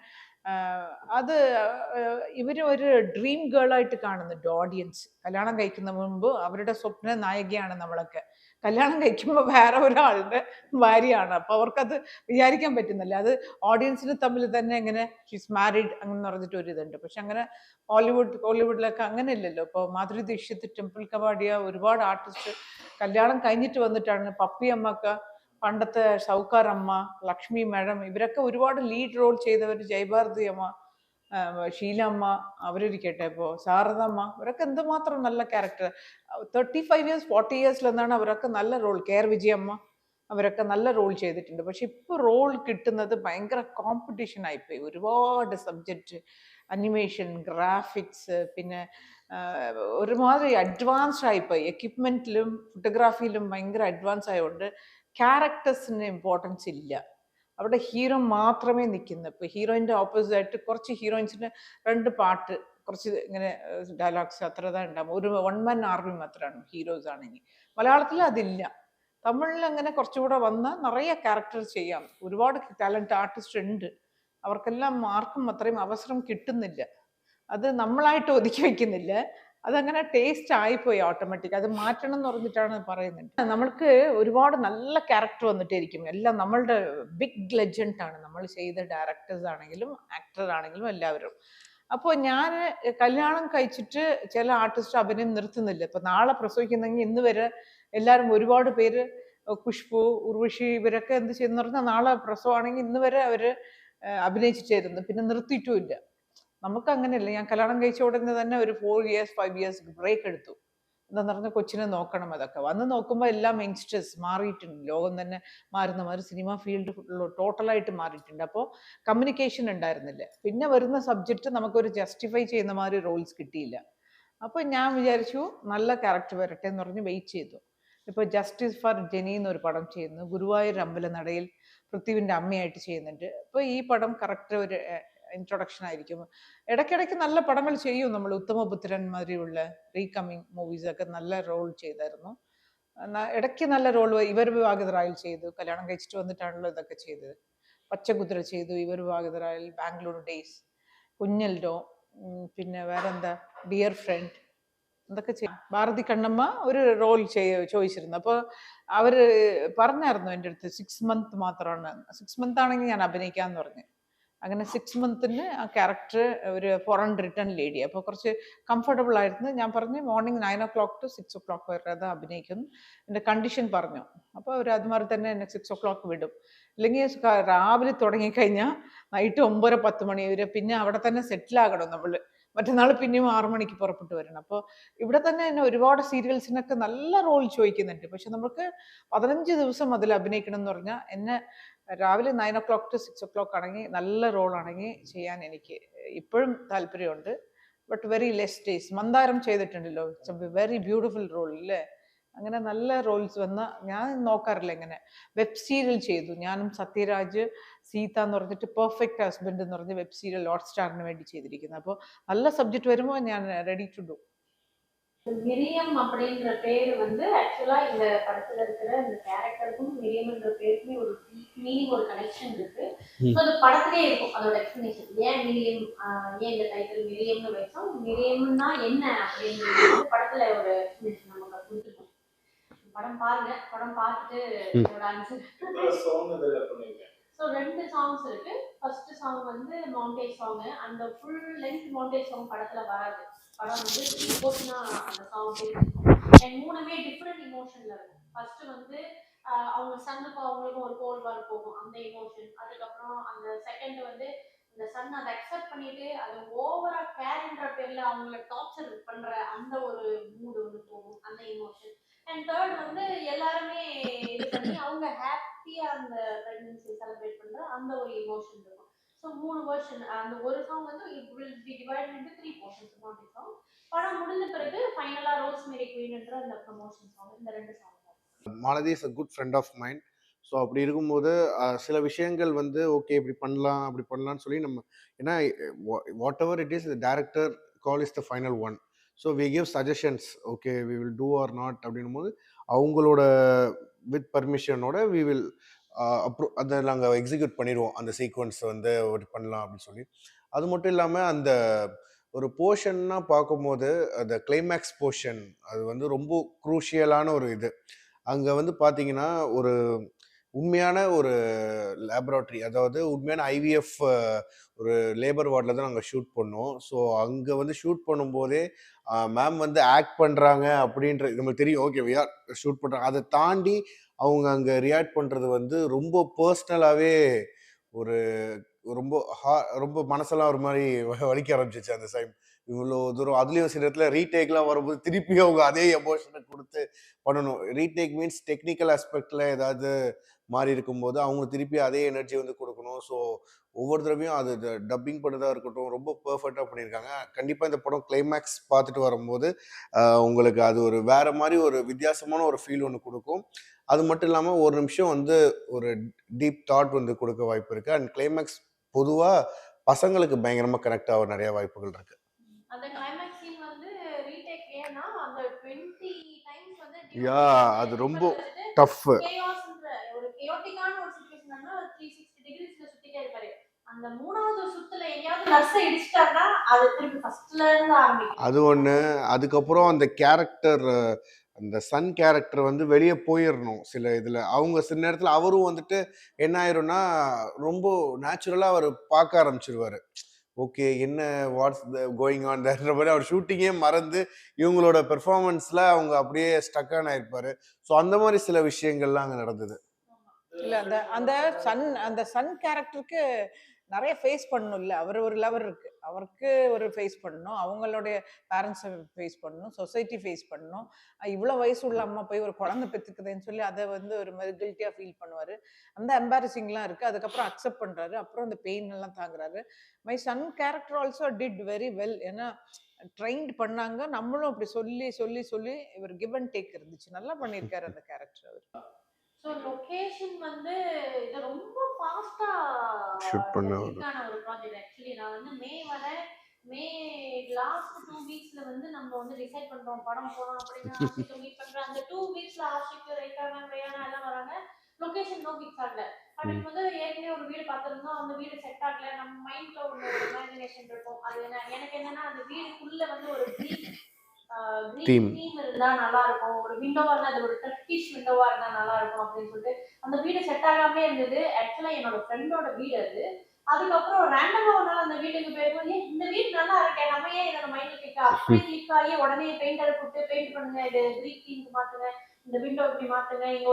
അത് ഇവർ ഒരു ഡ്രീം ഗേളായിട്ട് കാണുന്നുണ്ട് ഓഡിയൻസ്. കല്യാണം കഴിക്കുന്ന മുമ്പ് അവരുടെ സ്വപ്ന നായികയാണ് നമ്മളൊക്കെ. കല്യാണം കഴിക്കുമ്പോൾ വേറെ ഒരാളുടെ ഭാര്യയാണ്. അപ്പോൾ അവർക്കത് വിചാരിക്കാൻ പറ്റുന്നില്ല. അത് ഓഡിയൻസിന് തമ്മിൽ തന്നെ ഇങ്ങനെ ഷീസ് മാരീഡ് അങ്ങനെ പറഞ്ഞിട്ട് ഒരു ഇതുണ്ട്. പക്ഷെ അങ്ങനെ ഹോളിവുഡിലൊക്കെ അങ്ങനെ ഇല്ലല്ലോ. ഇപ്പോൾ മാധുരി ദീക്ഷിത്, ടെമ്പിൾ കവാഡിയ, ഒരുപാട് ആർട്ടിസ്റ്റ് കല്യാണം കഴിഞ്ഞിട്ട് വന്നിട്ടാണ്. പപ്പി അമ്മക്ക, പണ്ടത്തെ ഷൗക്കാർ അമ്മ, ലക്ഷ്മി മാഡം, ഇവരൊക്കെ ഒരുപാട് ലീഡ് റോൾ ചെയ്തവർ. ജയഭാരതി അമ്മ, ഷീലമ്മ, അവരിരിക്കട്ടെ, ഇപ്പോൾ ശാരദമ്മ, ഇവരൊക്കെ എന്തുമാത്രം നല്ല ക്യാരക്ടർ. 35 years 40 years എന്നാണ് അവരൊക്കെ നല്ല റോൾ. കെയർ വിജയമ്മ, അവരൊക്കെ നല്ല റോൾ ചെയ്തിട്ടുണ്ട്. പക്ഷെ ഇപ്പോൾ റോൾ കിട്ടുന്നത് ഭയങ്കര കോമ്പറ്റീഷൻ ആയിപ്പോയി. ഒരുപാട് സബ്ജക്റ്റ്, അനിമേഷൻ, ഗ്രാഫിക്സ്, പിന്നെ ഒരുമാതിരി അഡ്വാൻസ്ഡ് ആയിപ്പോയി. എക്യുപ്മെൻറ്റിലും ഫോട്ടോഗ്രാഫിയിലും ഭയങ്കര അഡ്വാൻസ് ആയതുകൊണ്ട് ക്യാരക്ടേഴ്സിന് ഇമ്പോർട്ടൻസ് ഇല്ല. അവിടെ ഹീറോ മാത്രമേ നിൽക്കുന്നു. ഇപ്പോൾ ഹീറോയിൻ്റെ ഓപ്പോസിറ്റായിട്ട് കുറച്ച് ഹീറോയിൻസിന് 2 പാട്ട്, കുറച്ച് ഇങ്ങനെ ഡയലോഗ്സ് അത്ര തന്നെ ഉണ്ടാകും. ഒരു 1 man ആർമി മാത്രമാണ് ഹീറോസ് ആണെങ്കിൽ. മലയാളത്തിൽ അതില്ല. തമിഴിൽ അങ്ങനെ കുറച്ചുകൂടെ വന്ന് നിറയെ ക്യാരക്ടർ ചെയ്യാം. ഒരുപാട് ടാലൻറ്റ് ആർട്ടിസ്റ്റ് ഉണ്ട്. അവർക്കെല്ലാം ആർക്കും അത്രയും അവസരം കിട്ടുന്നില്ല. അത് നമ്മളായിട്ട് ഒതുക്കി വയ്ക്കുന്നില്ല. അതങ്ങനെ ടേസ്റ്റ് ആയിപ്പോയി ഓട്ടോമാറ്റിക്. അത് മാറ്റണം എന്ന് പറഞ്ഞിട്ടാണ് പറയുന്നുണ്ട്. നമ്മൾക്ക് ഒരുപാട് നല്ല ക്യാരക്ടർ വന്നിട്ടിരിക്കും. എല്ലാം നമ്മളുടെ ബിഗ് ലെജൻഡ് ആണ് നമ്മൾ ചെയ്ത ഡയറക്ടേഴ്സ് ആണെങ്കിലും ആക്ടർ ആണെങ്കിലും എല്ലാവരും. അപ്പോൾ ഞാൻ കല്യാണം കഴിച്ചിട്ട് ചില ആർട്ടിസ്റ്റ് അഭിനയം നിർത്തുന്നില്ല. ഇപ്പം നാളെ പ്രസവിക്കുന്നെങ്കിൽ ഇന്ന് വരെ എല്ലാവരും ഒരുപാട് പേര്, ഖുഷ്ബു, ഉർവശി, ഇവരൊക്കെ എന്ത് ചെയ്യുന്ന പറഞ്ഞാൽ നാളെ പ്രസവമാണെങ്കിൽ ഇന്ന് വരെ അവർ അഭിനയിച്ചിട്ടായിരുന്നു, പിന്നെ നിർത്തിയിട്ടുമില്ല. നമുക്ക് അങ്ങനെയല്ല. ഞാൻ കല്യാണം കഴിച്ച ഉടനെ തന്നെ ഒരു 4 years 5 years ബ്രേക്ക് എടുത്തു. എന്താന്ന് പറഞ്ഞാൽ കൊച്ചിനെ നോക്കണം. അതൊക്കെ വന്ന് നോക്കുമ്പോൾ എല്ലാം യങ്സ്റ്റേഴ്സ് മാറിയിട്ടുണ്ട്. ലോകം തന്നെ മാറുന്ന മാതിരി സിനിമ ഫീൽഡ് ടോട്ടലായിട്ട് മാറിയിട്ടുണ്ട്. അപ്പോൾ കമ്മ്യൂണിക്കേഷൻ ഉണ്ടായിരുന്നില്ല. പിന്നെ വരുന്ന സബ്ജക്റ്റ് നമുക്കൊരു ജസ്റ്റിഫൈ ചെയ്യുന്ന മാതിരി റോൾസ് കിട്ടിയില്ല. അപ്പോൾ ഞാൻ വിചാരിച്ചു നല്ല ക്യാരക്ടർ വരട്ടെ എന്ന് പറഞ്ഞ് വെയിറ്റ് ചെയ്തു. ഇപ്പോൾ ജസ്റ്റിസ് ഫോർ ജെനി എന്നൊരു പടം ചെയ്യുന്നു. ഗുരുവായൂർ അമ്പലനടയിൽ പൃഥ്വിൻ്റെ അമ്മയായിട്ട് ചെയ്യുന്നുണ്ട്. അപ്പോൾ ഈ പടം കറക്റ്റ് ഒരു ഇൻട്രൊഡക്ഷൻ ആയിരിക്കും. ഇടയ്ക്കിടയ്ക്ക് നല്ല പടങ്ങൾ ചെയ്യും നമ്മൾ. ഉത്തമപുത്രൻ മാതിരിയുള്ള റീകമ്മിങ് മൂവീസൊക്കെ നല്ല റോൾ ചെയ്തായിരുന്നു. ഇടയ്ക്ക് നല്ല റോൾ ഇവർ വിവാഹിതരായിൽ ചെയ്തു. കല്യാണം കഴിച്ചിട്ട് വന്നിട്ടാണല്ലോ ഇതൊക്കെ ചെയ്തത്. പച്ചകുതിര ചെയ്തു, ഇവർ വിവാഹിതരായിൽ, ബാംഗ്ലൂർ ഡേയ്സ്, കുഞ്ഞൽഡോ, പിന്നെ വേറെന്താ, ഡിയർ ഫ്രണ്ട്, എന്തൊക്കെ ചെയ്യും. ഭാരതി കണ്ണമ്മ ഒരു റോൾ ചോദിച്ചിരുന്നു. അപ്പോൾ അവർ പറഞ്ഞായിരുന്നു എൻ്റെ അടുത്ത് 6 months മാത്രമാണ്, 6 months ആണെങ്കിൽ ഞാൻ അഭിനയിക്കാമെന്ന് പറഞ്ഞു. അങ്ങനെ 6 months ആ ക്യാരക്ടർ ഒരു ഫോറിൻ റിട്ടേൺ ലേഡി. അപ്പോൾ കുറച്ച് കംഫർട്ടബിൾ ആയിരുന്നു. ഞാൻ പറഞ്ഞു മോർണിംഗ് 9 o'clock to 6 o'clock വരെ അത് അഭിനയിക്കുന്നു, എൻ്റെ കണ്ടീഷൻ പറഞ്ഞു. അപ്പോൾ അവർ അതുമാതിരി തന്നെ എന്നെ 6 o'clock വിടും. ഇല്ലെങ്കിൽ രാവിലെ തുടങ്ങിക്കഴിഞ്ഞാൽ നൈറ്റ് 9-10 മണി വരെ പിന്നെ അവിടെ തന്നെ സെറ്റിലാകണം നമ്മൾ. മറ്റന്നാൾ പിന്നെയും 6 മണിക്ക് പുറപ്പെട്ട് വരണം. അപ്പോൾ ഇവിടെ തന്നെ എന്നെ ഒരുപാട് സീരിയൽസിനൊക്കെ നല്ല റോൾ ചോദിക്കുന്നുണ്ട്. പക്ഷെ നമുക്ക് 15 ദിവസം അതിൽ അഭിനയിക്കണം എന്ന് പറഞ്ഞാൽ എന്നെ രാവിലെ 9 o'clock to 6 o'clock ആണെങ്കിൽ നല്ല റോളാണെങ്കിൽ ചെയ്യാൻ എനിക്ക് ഇപ്പോഴും താല്പര്യമുണ്ട്. But very less days. Mandaram ചെയ്തിട്ടുണ്ടല്ലോ, it's a very beautiful role അല്ലേ. അങ്ങനെ നല്ല റോൾസ് വന്ന ഞാൻ നോക്കാറില്ല. ഇങ്ങനെ വെബ് സീരിയൽ ചെയ്തു ഞാനും സത്യരാജ്, സീത എന്ന് പറഞ്ഞിട്ട് പെർഫെക്റ്റ് ഹസ്ബൻഡ് എന്ന് പറഞ്ഞ വെബ് സീരിയൽ ഹോട്ട്സ്റ്റാറിന് വേണ്ടി ചെയ്തിരിക്കുന്നത്. അപ്പോൾ നല്ല സബ്ജക്റ്റ് വരുമ്പോൾ ഞാൻ റെഡി ടു ഡു. மிரியம் அப்படின்ற பேர் வந்து ஆக்சுவலா இந்த படத்துல இருக்கிற இந்த கேரக்டருக்கும் மிரியம்ன்ற பேருக்குமே ஒரு மீனிங், ஒரு கனெக்ஷன் இருக்கு. ஸோ அது படத்திலே இருக்கும் அதோட எக்ஸ்பிளனேஷன். ஏன் மிரியம், ஏன் இந்த டைட்டில் மிரியம்னு வச்சோம், மிரியம்னா என்ன அப்படின்றது படத்துல ஒரு எக்ஸ்பிளனேஷன் நமக்கு கொடுத்துருக்கோம். படம் பாருங்க, படம் பார்த்துட்டு என்னோட ஆன்சர். ஸோ 2 சாங்ஸ் இருக்கு. ஃபர்ஸ்ட் சாங் வந்து மவுண்டேஜ் சாங். அந்த ஃபுல் லென்த் மவுண்டேஜ் சாங் படத்துல வராது. படம் வந்து 3 போர்ஷனா அந்த சாங் இருக்கும். அண்ட் 3மே டிஃப்ரெண்ட் இமோஷன்ல இருக்கும். ஃபர்ஸ்ட் வந்து அவங்க சன்னுக்கும் அவங்களுக்கும் ஒரு கோல் வார் போகும், அந்த இமோஷன். அதுக்கப்புறம் அந்த செகண்ட் வந்து இந்த சன் அதை அக்செப்ட் பண்ணிட்டு அது ஓவரா கேர்ன்ற பேர்ல அவங்கள டார்ச்சர் பண்ற அந்த ஒரு மூடு வந்து போகும், அந்த இமோஷன். அண்ட் தேர்ட் வந்து எல்லாருமே இது பண்ணி அவங்க ஹாப்பியா அந்த பிரெக்னன்சி செலிப்ரேட் பண்ற அந்த ஒரு இமோஷன் இருக்கும். So 3 version. அந்த ஒரு சாங் வந்து it will be divided into 3 portions. Not song. படம் முடிஞ்ச பிறகு ஃபைனலா ரோஸ்மேரி குயின்ன்ற அந்த ப்ரமோஷன் சாங். இந்த 2 song. Malathi is a good friend of mind. So அப்படி இருக்கும்போது சில விஷயங்கள் வந்து ஓகே இப்படி பண்ணலாம் அப்படி பண்ணலாம்னு சொல்லி நம்ம, ஏன்னா whatever it is the director call is the final one. So we give suggestions, okay we will do or not அப்படின்னும் போது அவங்களோட வித் பர்மிஷனோட வி வில் அப்ரூவ் அதை நாங்கள் எக்ஸிக்யூட் பண்ணிடுவோம். அந்த சீக்வன்ஸ் வந்து ஒரு பண்ணலாம் அப்படின்னு சொல்லி. அது மட்டும் இல்லாமல் அந்த ஒரு போர்ஷன்னா பார்க்கும்போது அந்த கிளைமேக்ஸ் போர்ஷன் அது வந்து ரொம்ப குரூஷியலான ஒரு இது. அங்கே வந்து பார்த்தீங்கன்னா ஒரு உண்மையான ஒரு லேபரேட்டரி, அதாவது உண்மையான ஐவிஎஃப் ஒரு லேபர் வார்டில் தான் நாங்கள் ஷூட் பண்ணோம். ஸோ அங்கே வந்து ஷூட் பண்ணும்போதே மேம் வந்து ஆக்ட் பண்ணுறாங்க அப்படின்ற நமக்கு தெரியும். ஓகே வி ஆர் ஷூட் பண்ணுறாங்க. அதை தாண்டி அவங்க அங்கே ரியாக்ட் பண்ணுறது வந்து ரொம்ப பர்சனலாகவே ஒரு ரொம்ப ரொம்ப மனசெல்லாம் ஒரு மாதிரி வலிக்க ஆரம்பிச்சிச்சு அந்த டைம். இவ்வளோ தூரம் அதுலேயும் சில இடத்துல ரீடேக்லாம் வரும்போது திருப்பி அவங்க அதே எமோஷனை கொடுத்து பண்ணணும். ரீடேக் மீன்ஸ் டெக்னிக்கல் ஆஸ்பெக்டில் ஏதாவது மாறி இருக்கும்போது அவங்க திருப்பி அதே எனர்ஜி வந்து கொடுக்கணும். ஸோ ஒவ்வொரு தடவையும் அது டப்பிங் பண்ணதாக இருக்கட்டும் ரொம்ப பர்ஃபெக்டாக பண்ணியிருக்காங்க. கண்டிப்பாக இந்த படம் கிளைமேக்ஸ் பார்த்துட்டு வரும்போது உங்களுக்கு அது ஒரு வேற மாதிரி ஒரு வித்தியாசமான ஒரு ஃபீல் ஒன்று கொடுக்கும். அது மட்டும் இல்லாமல் ஒரு நிமிஷம் வந்து ஒரு டீப் தாட் வந்து கொடுக்க வாய்ப்பு இருக்குது. அண்ட் கிளைமேக்ஸ் பொதுவாக பசங்களுக்கு பயங்கரமாக கனெக்ட் ஆக நிறைய வாய்ப்புகள் இருக்குது. அந்த கிளைமேக்ஸ் சீன் வந்து ரீடேக் ஏன்னா அந்த 20 டைம்ஸ் வந்து யா அது ரொம்ப டஃப். கேயாஸ்ன்ற ஒரு கேயோட்டிக்கான ஒரு சிச்சுவேஷன்னா 360 டிகிரிஸ்ல சுத்திட்டே இருப்பாரு. அந்த 3வது சுத்துல எங்கயாவது நர்ஸ் இடிச்சிட்டாருன்னா அது திருப்பி ஃபர்ஸ்ட்ல இருந்து ஆரம்பிக்கும். அது ஒன்று. அதுக்கப்புறம் அந்த கேரக்டர், அந்த சன் கேரக்டர் வந்து வெளியே போயிடணும் சில இதில். அவங்க சில நேரத்தில் அவரும் வந்துட்டு என்ன ஆயிரும்னா ரொம்ப நேச்சுரலாக அவர் பார்க்க ஆரம்பிச்சிருவார். ஓகே என்ன வாட்ஸ் த கோயிங் ஆன் தட்ன்ற மாதிரி அவர் ஷூட்டிங்கே மறந்து இவங்களோட பெர்ஃபார்மன்ஸில் அவங்க அப்படியே ஸ்டக்கான ஆயிருப்பார். ஸோ அந்த மாதிரி சில விஷயங்கள்லாம் அங்கே நடந்தது. இல்லை அந்த அந்த சன் கேரக்டருக்கு நிறைய ஃபேஸ் பண்ணணும். இல்லை அவர் ஒரு லவர் இருக்கு, அவருக்கு ஒரு ஃபேஸ் பண்ணணும், அவங்களுடைய பேரண்ட்ஸை ஃபேஸ் பண்ணணும், சொசைட்டி ஃபேஸ் பண்ணணும். இவ்வளோ வயசு உள்ள அம்மா போய் ஒரு குழந்தை பெற்றுக்குதுன்னு சொல்லி அதை வந்து ஒரு மாதிரி கில்ட்டியாக ஃபீல் பண்ணுவார். அந்த எம்பாரசிங்லாம் இருக்குது. அதுக்கப்புறம் அக்செப்ட் பண்ணுறாரு, அப்புறம் அந்த பெயின் எல்லாம் தாங்குறாரு. My son character also did very well. ஏன்னா ட்ரெயின்ட் பண்ணாங்க, நம்மளும் அப்படி சொல்லி சொல்லி சொல்லி இவர் கிவ் அண்ட் டேக் இருந்துச்சு. நல்லா பண்ணியிருக்காரு அந்த கேரக்டர் அவர். ஸோ லொகேஷன் வந்து இது ரொம்ப ஃபாஸ்டா ஷூட் பண்ண ஒரு ப்ராஜெக்ட். ஆக்சுவலி நான் வந்து மே லாஸ்ட் 2 வீக்ஸ்ல வந்து நம்ம வந்து டிசைட் பண்றோம் படம் போறோம் அப்படின்னா ஆஷிக் மீட் பண்றோம். அந்த 2 வீக்ஸ்ல ஆஷிக், ரேகா மேம், ரேயானா எல்லாம் வராங்க. லொகேஷன் நோ ஃபிக்ஸ் ஆகல. அப்படின்னு வந்து ஏற்கனவே ஒரு வீடு பார்த்திருந்தோம், அந்த வீடு செட் ஆகல. நம்ம மைண்ட்ல ஒரு இமேஜினேஷன் இருக்கும். அது எனக்கு என்னன்னா அந்த வீடுக்குள்ள வந்து ஒரு தீம் இருந்தா நல்லா இருக்கும், ஒரு விண்டோவா இருந்தா அது ஒரு டர்க்கிஷ் விண்டோவா இருந்தா நல்லா இருக்கும் அப்படின்னு சொல்லிட்டு அந்த வீடு செட் ஆகாமே இருந்தது. ஆக்சுவலா என்னோட ஃப்ரெண்டோட வீடு அது. அதுக்கப்புறம் ரேண்டமா ஒரு நாள் அந்த வீட்டுக்கு போயிருக்கோம், ஏன் இந்த வீடு நல்லா இருக்கேன், நம்ம ஏன் இதோட மைண்ட்ல கிளிக் அப்படி கிளிக் ஆகி உடனே பெயிண்டரை கூப்பிட்டு பெயிண்ட் பண்ணுங்க, இது கிரீக் தீம்க்கு மாத்துங்க, இந்த விண்டோ இப்படி மாத்துங்க, இங்க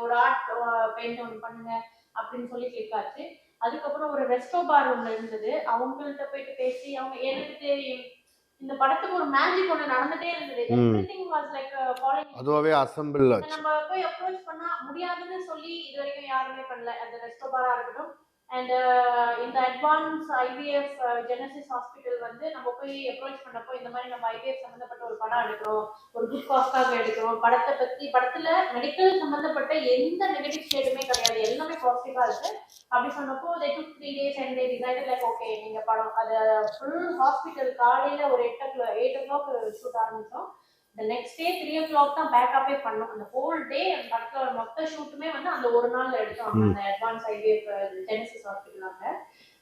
ஒரு ஆர்ட் பெயிண்ட் ஒன்று பண்ணுங்க அப்படின்னு சொல்லி கிளிக் ஆச்சு. அதுக்கப்புறம் ஒரு ரெஸ்டோ பார் ஒன்று இருந்தது, அவங்கள்ட்ட போயிட்டு பேசி அவங்க எனக்கு இந்த படத்துக்கு ஒரு மேஜிக் ஒன்று நடந்துட்டே இருந்தது. Everything was like following. அதுவாகவே அசம்பிள் ஆச்சு. நம்ம போய் அப்ரோச் பண்ணா முடியாதுன்னு சொல்லி இது வரைக்கும் யாருமே பண்ணல. அந்த ரெஸ்டோபாரா இருக்கட்டும் அண்ட் இந்த அட்வான்ஸ் ஐவிஎஃப் ஜெனசிஸ் ஹாஸ்பிட்டல் வந்து நம்ம போய் அப்ரோச் பண்ணப்போ இந்த மாதிரி நம்ம ஐவிஎஃப் சம்மந்தப்பட்ட ஒரு படம் எடுக்கிறோம், ஒரு குட் காஸ்டாக எடுக்கிறோம், படத்தை பற்றி படத்தில் மெடிக்கல் சம்மந்தப்பட்ட எந்த நெகட்டிவ் ஷேடுமே கிடையாது, எல்லாமே பாசிட்டிவாக இருக்கு அப்படி சொன்னப்போ they took 3 days and they decided like okay நீங்கள் படம் அது ஃபுல் ஹாஸ்பிட்டல் காலையில் ஒரு 8 o'clock ஷூட் ஆரம்பித்தோம். the next day 3 o'clock தான் பேக்கப்பே பண்ணோம். அந்த ஹோல் டே அந்த படத்தோட மொத்த ஷூட்டுமே வந்து அந்த ஒரு நாள்ல எடுத்தோம் அந்த அட்வான்ஸ் ஐவிஎஃப் ஜெனசிஸ் ஹாஸ்பிட்டலாங்க.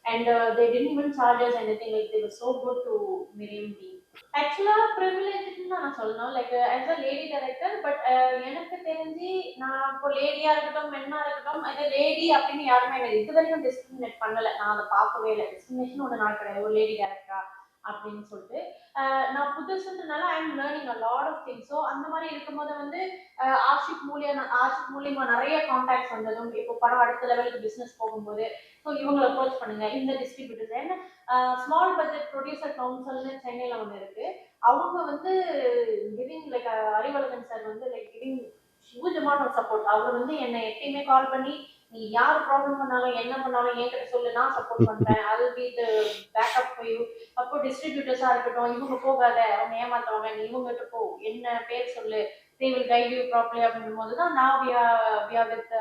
and they didn't even charge us anything, like they were so good to Miriam team. ஆக்சுவலா ப்ரிவிலேஜ்னு தான் நான் சொல்லணும், like as a lady director. But எனக்கு தெரிஞ்சு நான் இப்போ லேடியா இருக்கட்டும் மென்னா இருக்கட்டும் அது லேடி அப்படின்னு யாருமே எனக்கு இது வரைக்கும் டிஸ்கிரிமினேட் பண்ணலை. நான் அதை பார்க்கவே இல்லை. டிஸ்கிரிமினேஷன் ஒரு நாள் கிடையாது ஒரு லேடி டைரக்டரா அப்படின்னு சொல்லிட்டு. நான் புதுசுன்றனால I am learning a lot of things. So அந்த மாதிரி இருக்கும்போது வந்து ஆஷிக் மூலியமா நிறைய கான்டாக்ட்ஸ் வந்ததும் இப்போ படம் அடுத்த லெவலுக்கு பிஸ்னஸ் போகும்போது ஸோ இவங்களை அப்ரோச் பண்ணுங்க இந்த டிஸ்ட்ரிபியூட்டர்ஸ். ஏன்னா ஸ்மால் பட்ஜெட் ப்ரொடியூசர் கவுன்சில்னு சென்னையில் ஒன்று இருக்கு. அவங்க வந்து கிவிங் லைக் அறிவழகன் சார் வந்து like giving huge amount of support. அவர் வந்து என்னை எப்பயுமே கால் பண்ணி நீ யார் ப்ராப்ளம் பண்ணாலும் என்ன பண்ணாலும் என்கிட்ட சொல்லு, நான் சப்போர்ட் பண்றேன், அது be the backup for you. அப்போ டிஸ்ட்ரிபியூட்டர்ஸா இருக்கட்டும் இவங்க போகாத அவங்க ஏமாத்துவாங்க நீ இவங்ககிட்ட போ, என்ன பேர் சொல்லு, they will guide you properly அப்படின்னும் போது தான் நான் we are with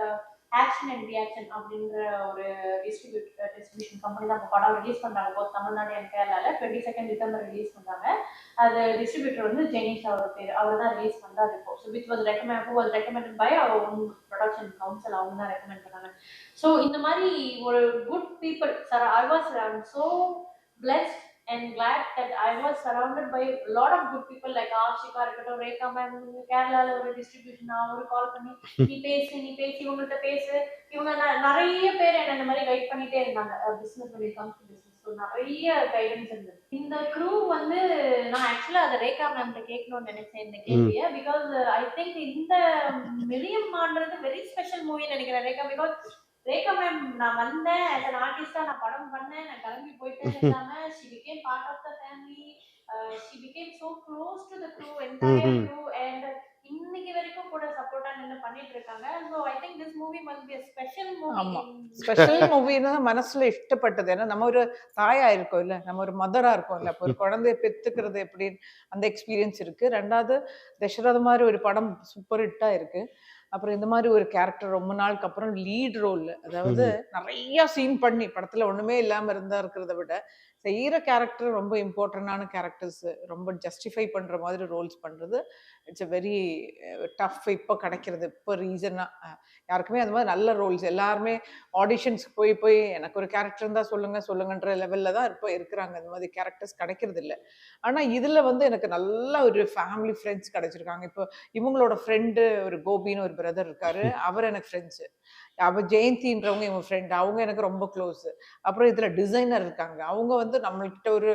action and reaction அப்படின்ற ஒரு டிஸ்ட்ரிபியூஷன் கம்பெனி தான் இப்போ படம் ரிலீஸ் பண்ணுறாங்க போத் தமிழ்நாடு அண்ட் கேரளாவில் 22 டிசம்பர் ரிலீஸ் பண்ணுறாங்க. அது டிஸ்ட்ரிபியூட்டர் வந்து ஜெனிஷ் அவர் பேர், அவர் தான் ரிலீஸ் பண்ணுறாரு இப்போ. So which was recommended by அவர் ஓன் ப்ரொடக்ஷன் கவுன்சில், அவங்க தான் ரெக்கமெண்ட் பண்ணாங்க. ஸோ இந்த மாதிரி ஒரு good people sir I was so blessed and glad that I was surrounded by a lot of good people like Ashika இருக்கட்டும், Rekha ma'am கேரளால ஒரு டிஸ்ட்ரிபியூஷன் அவர் கால் பண்ணி நீ பேசி இவங்கள்ட்ட பேசு, இவங்க நிறைய பேர் என்ன இந்த மாதிரி கைட் பண்ணிட்டே இருந்தாங்க business when it comes to business. So நிறைய கைடன்ஸ் இருந்தது. இந்த க்ரூ வந்து நான் ஆக்சுவலாக அதை ரேகா மேம்கிட்ட கேட்கணும்னு நினைச்சேன் இந்த கேள்வியை. பிகாஸ் ஐ திங்க் இந்த மிலியம்மான்றது வெரி ஸ்பெஷல் மூவின்னு நினைக்கிறேன் ரேகா. பிகாஸ் ரேகா மேம் நான் வந்தேன் as an ஆர்டிஸ்டா நான் படம் பண்ணேன், நான் கிளம்பி போயிட்டேன் இல்லாம she became part of the family. She became so close to the crew, entire crew, and இன்னைக்கு வரைக்கும் கூட சப்போர்ட்டா நின்னு பண்ணிட்டு இருக்காங்க. So I think this movie must be a special movie. ஆமா ஸ்பெஷல் மூவின்னு மனசுல இஷ்டப்பட்டது. ஏன்னா நம்ம ஒரு தாயா இருக்கோம் இல்ல, நம்ம ஒரு மதரா இருக்கோம் இல்ல, அப்போ ஒரு குழந்தைய பெத்துக்கிறது எப்படின்னு அந்த எக்ஸ்பீரியன்ஸ் இருக்கு. ரெண்டாவது தசரத மாதிரி ஒரு படம் சூப்பர் ஹிட்டா இருக்கு. அப்புறம் இந்த மாதிரி ஒரு கேரக்டர் ரொம்ப நாளுக்கு அப்புறம் லீட் ரோல், அதாவது நிறைய சீன் பண்ணி படத்துல ஒண்ணுமே இல்லாம இருந்தா இருக்கிறத விட செய்யற கேரக்டர் ரொம்ப இம்பார்ட்டன்டான கேரக்டர்ஸ் ரொம்ப ஜஸ்டிஃபை பண்ற மாதிரி ரோல்ஸ் பண்றது இட்ஸ் அ வெரி டஃப். இப்போ கிடைக்கிறது இப்போ ரீசனா யாருக்குமே அது மாதிரி நல்ல ரோல்ஸ் எல்லாருமே ஆடிஷன்ஸ்க்கு போய் எனக்கு ஒரு கேரக்டர் இருந்தா சொல்லுங்கன்ற லெவல்ல தான் இப்போ இருக்கிறாங்க. அந்த மாதிரி கேரக்டர்ஸ் கிடைக்கிறது இல்லை. ஆனா இதுல வந்து எனக்கு நல்ல ஒரு ஃபேமிலி ஃப்ரெண்ட்ஸ் கிடைச்சிருக்காங்க. இப்போ இவங்களோட ஃப்ரெண்டு ஒரு கோபின்னு ஒரு பிரதர் இருக்காரு, அவர் எனக்கு ஃப்ரெண்ட்ஸு. அவ ஜெயந்தின்றவங்க இவங்க ஃப்ரெண்ட், அவங்க எனக்கு ரொம்ப க்ளோஸ். அப்புறம் இதுல டிசைனர் இருக்காங்க, அவங்க வந்து நம்மள்கிட்ட ஒரு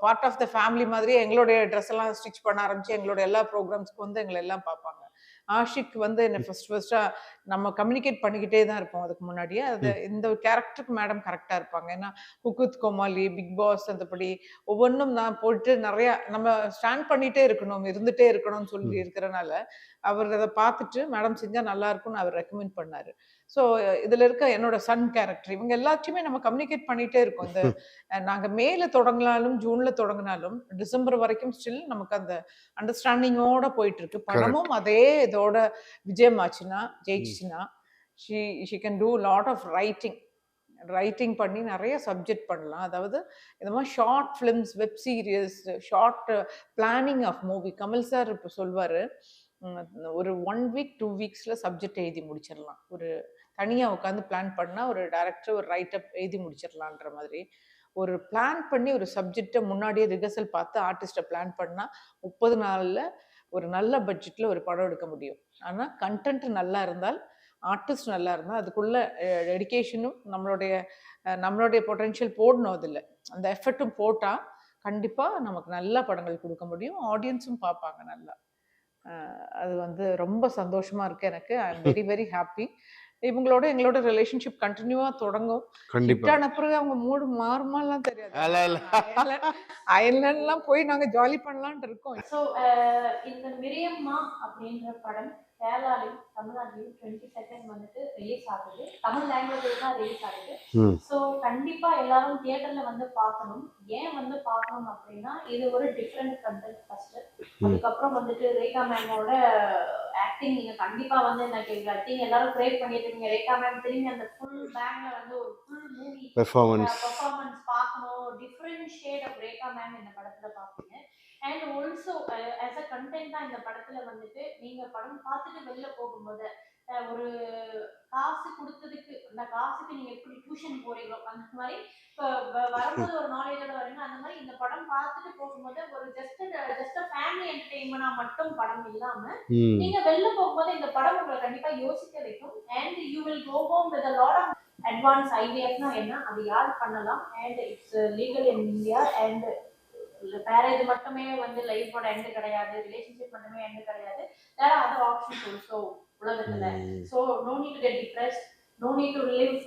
பார்ட் ஆஃப் த ஃபேமிலி மாதிரியே எங்களுடைய ட்ரெஸ் எல்லாம் ஸ்டிச் பண்ண ஆரம்பிச்சு எங்களோட எல்லா ப்ரோக்ராம்ஸ்க்கு வந்து எங்களை எல்லாம் பார்ப்பாங்க. ஆஷிக் வந்து என்ன ஃபர்ஸ்டா நம்ம கம்யூனிகேட் பண்ணிக்கிட்டே தான் இருப்போம் அதுக்கு முன்னாடியே. அது இந்த கேரக்டருக்கு மேடம் கரெக்டா இருப்பாங்க. ஏன்னா குக்குத் கோமாளி, பிக் பாஸ், அந்தபடி ஒவ்வொன்றும் நான் போட்டு நிறைய நம்ம ஸ்டாண்ட் பண்ணிட்டே இருக்கணும் இருந்துட்டே இருக்கணும்னு சொல்லி இருக்கிறனால அவர் அதை பார்த்துட்டு மேடம் செஞ்சா நல்லா இருக்கும்னு அவர் ரெக்கமெண்ட் பண்ணாரு. ஸோ இதுல இருக்க என்னோட சன் கேரக்டர் இவங்க எல்லாத்தையுமே நம்ம கம்யூனிகேட் பண்ணிட்டே இருக்கோம். இந்த நாங்க மேல தொடங்கினாலும் ஜூன்ல தொடங்கினாலும் டிசம்பர் வரைக்கும் ஸ்டில் நமக்கு அந்த அண்டர்ஸ்டாண்டிங்கோட போயிட்டு இருக்கு. படமும் அதே இதோட விஜயம் ஆச்சுன்னா ஜெயிச்சுன்னா she can do lot of writing பண்ணி நிறைய சப்ஜெக்ட் பண்ணலாம். அதாவது இந்த மாதிரி short films, web series, short planning of movie. Kamal sir இப்போ சொல்வார் ஒரு 1 வீக் 2 வீக்ஸ்ல சப்ஜெக்ட் எழுதி முடிச்சிடலாம். ஒரு தனியாக உட்காந்து பிளான் பண்ணால் ஒரு டைரக்டர் ஒரு ரைட்டப் எழுதி முடிச்சிடலான்ற மாதிரி ஒரு பிளான் பண்ணி ஒரு சப்ஜெக்டை முன்னாடியே ரிஹர்சல் பார்த்து ஆர்டிஸ்ட்டை பிளான் பண்ணால் 30 நாளில் ஒரு நல்ல பட்ஜெட்டில் ஒரு படம் எடுக்க முடியும். ஆனால் கண்டென்ட் நல்லா இருந்தால், ஆர்டிஸ்ட் நல்லா இருந்தால், அதுக்குள்ள டெடிகேஷனும் நம்மளுடைய பொட்டென்ஷியல் போடணும். அதில் அந்த எஃபர்ட்டும் போட்டால் கண்டிப்பாக நமக்கு நல்ல படங்கள் கொடுக்க முடியும். ஆடியன்ஸும் பார்ப்பாங்க நல்லா. அது வந்து ரொம்ப சந்தோஷமா இருக்கு எனக்கு. I am very very happy. இவங்களோட எங்களோட ரிலேஷன்ஷிப் கண்டினியூவா தொடங்கும். கண்டிப்பா. ஹிட்டான பிறகு அவங்க மூடு மாறுமாலாம் தெரியாது. இல்ல, இல்ல. அயர்லாண்ட்லாம் போய் நாங்க ஜாலி பண்ணலாம்னு இருக்கோம். ஸோ இந்த மிரியம்மா அப்படின்ற படம் கேரளாலையும் தமிழ்நாட்டிலையும் 22 வந்துட்டு ரிலீஸ் ஆகுது. தமிழ் லாங்குவேஜில் தான் ரிலீஸ் ஆகுது. ஸோ கண்டிப்பா எல்லாரும் தியேட்டர்ல வந்து பார்க்கணும். ஏன் வந்து பார்க்கணும் அப்படின்னா இது ஒரு டிஃப்ரெண்ட் கண்டென்ட் ஃபர்ஸ்ட். அதுக்கப்புறம் வந்துட்டு ரேகா மேமோட ஆக்டிங் நீங்க கண்டிப்பா வந்து எனக்கு ஐ திங்க் எல்லாரும் ப்ரேட் பண்ணிட்டு இருக்கீங்க. ரேகா மேம் திரும்பி அந்த ஃபுல் பேங்க்ல வந்து ஒரு ஃபுல் மூவி பெர்ஃபார்மன்ஸ் பார்க்கணும். Different shade of Rekha ma'am இந்த படத்துல பார்ப்பீங்க. அண்ட் ஆல்சோ ஆஸ் அ கண்டென்ட்டா இந்த படத்துல வந்துட்டு நீங்க படம் பார்த்துட்டு வெளில போகும்போது ஒரு காசு கொடுத்ததுக்கு அந்த காசுக்கு நீங்க எப்படி டியூஷன் போறீங்களோ அந்த மாதிரி வரும்போது ஒரு நாலேஜோட வரீங்க. அந்த மாதிரி இந்த படம் பார்த்துட்டு போகும்போது ஒரு ஜஸ்ட் ஃபேமிலி என்டர்டெயின்மெண்டா மட்டும் படம் இல்லாம நீங்க வெளில போகும்போது இந்த படம் உங்களை கண்டிப்பா யோசிக்க வைக்கும். And you will go home with a lot of advanced IVFனா என்ன அது யார் பண்ணலாம் and it's legal in India. And marriage மட்டுமே வந்து லைஃபோட எண்ட் கிடையாது, ரிலேஷன்ஷிப் மட்டுமே எண்ட் கிடையாது. there are other options also உலகத்துல. so no need to get depressed, no need to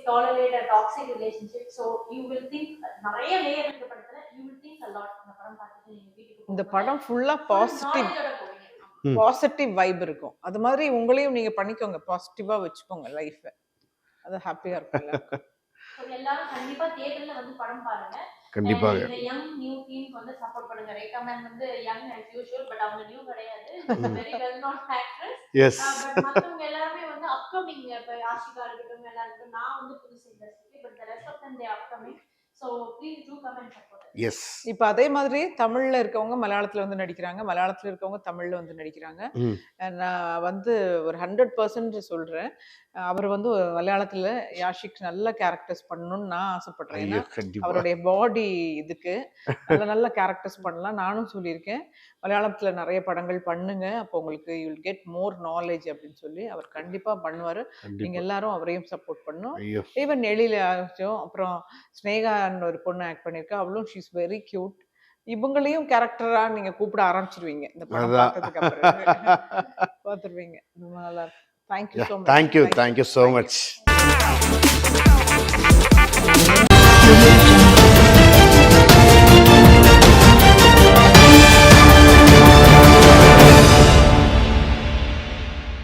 tolerate a toxic relationship. so you will think நிறைய layer இருக்கு படத்துல. you will think a lot இந்த படம் பார்த்துட்டு நீங்க வீட்டுக்கு இந்த படம் ஃபுல்லா பாசிட்டிவ் வைப் இருக்கும். அது மாதிரி உங்களையும் நீங்க பண்ணிக்கோங்க, பாசிட்டிவா வச்சுக்கோங்க லைஃப. அது ஹாப்பியா இருக்கும்ல. எல்லாரும் கண்டிப்பா தியேட்டர்ல வந்து படம் பாருங்க. கண்டிப்பாக. இந்த யங் நியூ டீம்க்கு வந்து சப்போர்ட் பண்ணுங்க. ரேகா மேம் வந்து யங் as usual பட் அவங்க நியூ கிடையாது. Very well not actress. Yes. But மத்தவங்க எல்லாரும் வந்து அப்கமிங். இப்ப ஆஷிகா இருக்கட்டும் எல்லாரும் நான் வந்து புதுசு industry but the rest of them they are upcoming. so please do come and support us. Yes. இப்ப அதே மாதிரி தமிழ்ல இருக்கவங்க மலையாளத்துல வந்து நடிக்கிறாங்க, மலையாளத்துல இருக்கவங்க தமிழ்ல வந்து நடிக்கிறாங்க. நான் வந்து ஒரு 100% சொல்றேன். அவர் வந்து மலையாளத்துல யாஷிக் நல்ல கேரக்டர்ஸ் பண்ணணும்னு நான் ஆசைப்படுறேன். ஏன்னா அவருடைய பாடி இதுக்கு நல்ல கேரக்டர்ஸ் பண்ணலாம். நானும் சொல்லியிருக்கேன் மலையாளத்துல நிறைய படங்கள் பண்ணுங்க, அப்போ உங்களுக்கு you will get more knowledge அப்படின்னு சொல்லி அவர் கண்டிப்பா பண்ணுவாரு. நீங்க எல்லாரும் அவரையும் சப்போர்ட் பண்ணணும். ஈவன் எழில அப்புறம் ஸ்னேகான்னு ஒரு பொண்ணு ஆக்ட் பண்ணியிருக்கா, அவளும் ஷீ இஸ் வெரி கியூட். இவங்களையும் கேரக்டரா நீங்க கூப்பிட ஆரம்பிச்சிருவீங்க இந்த படம் பார்த்ததுக்கு அப்புறம். பார்த்துருவீங்க. ரொம்ப நல்லா இருக்கும். Thank you so much. Thank you so much.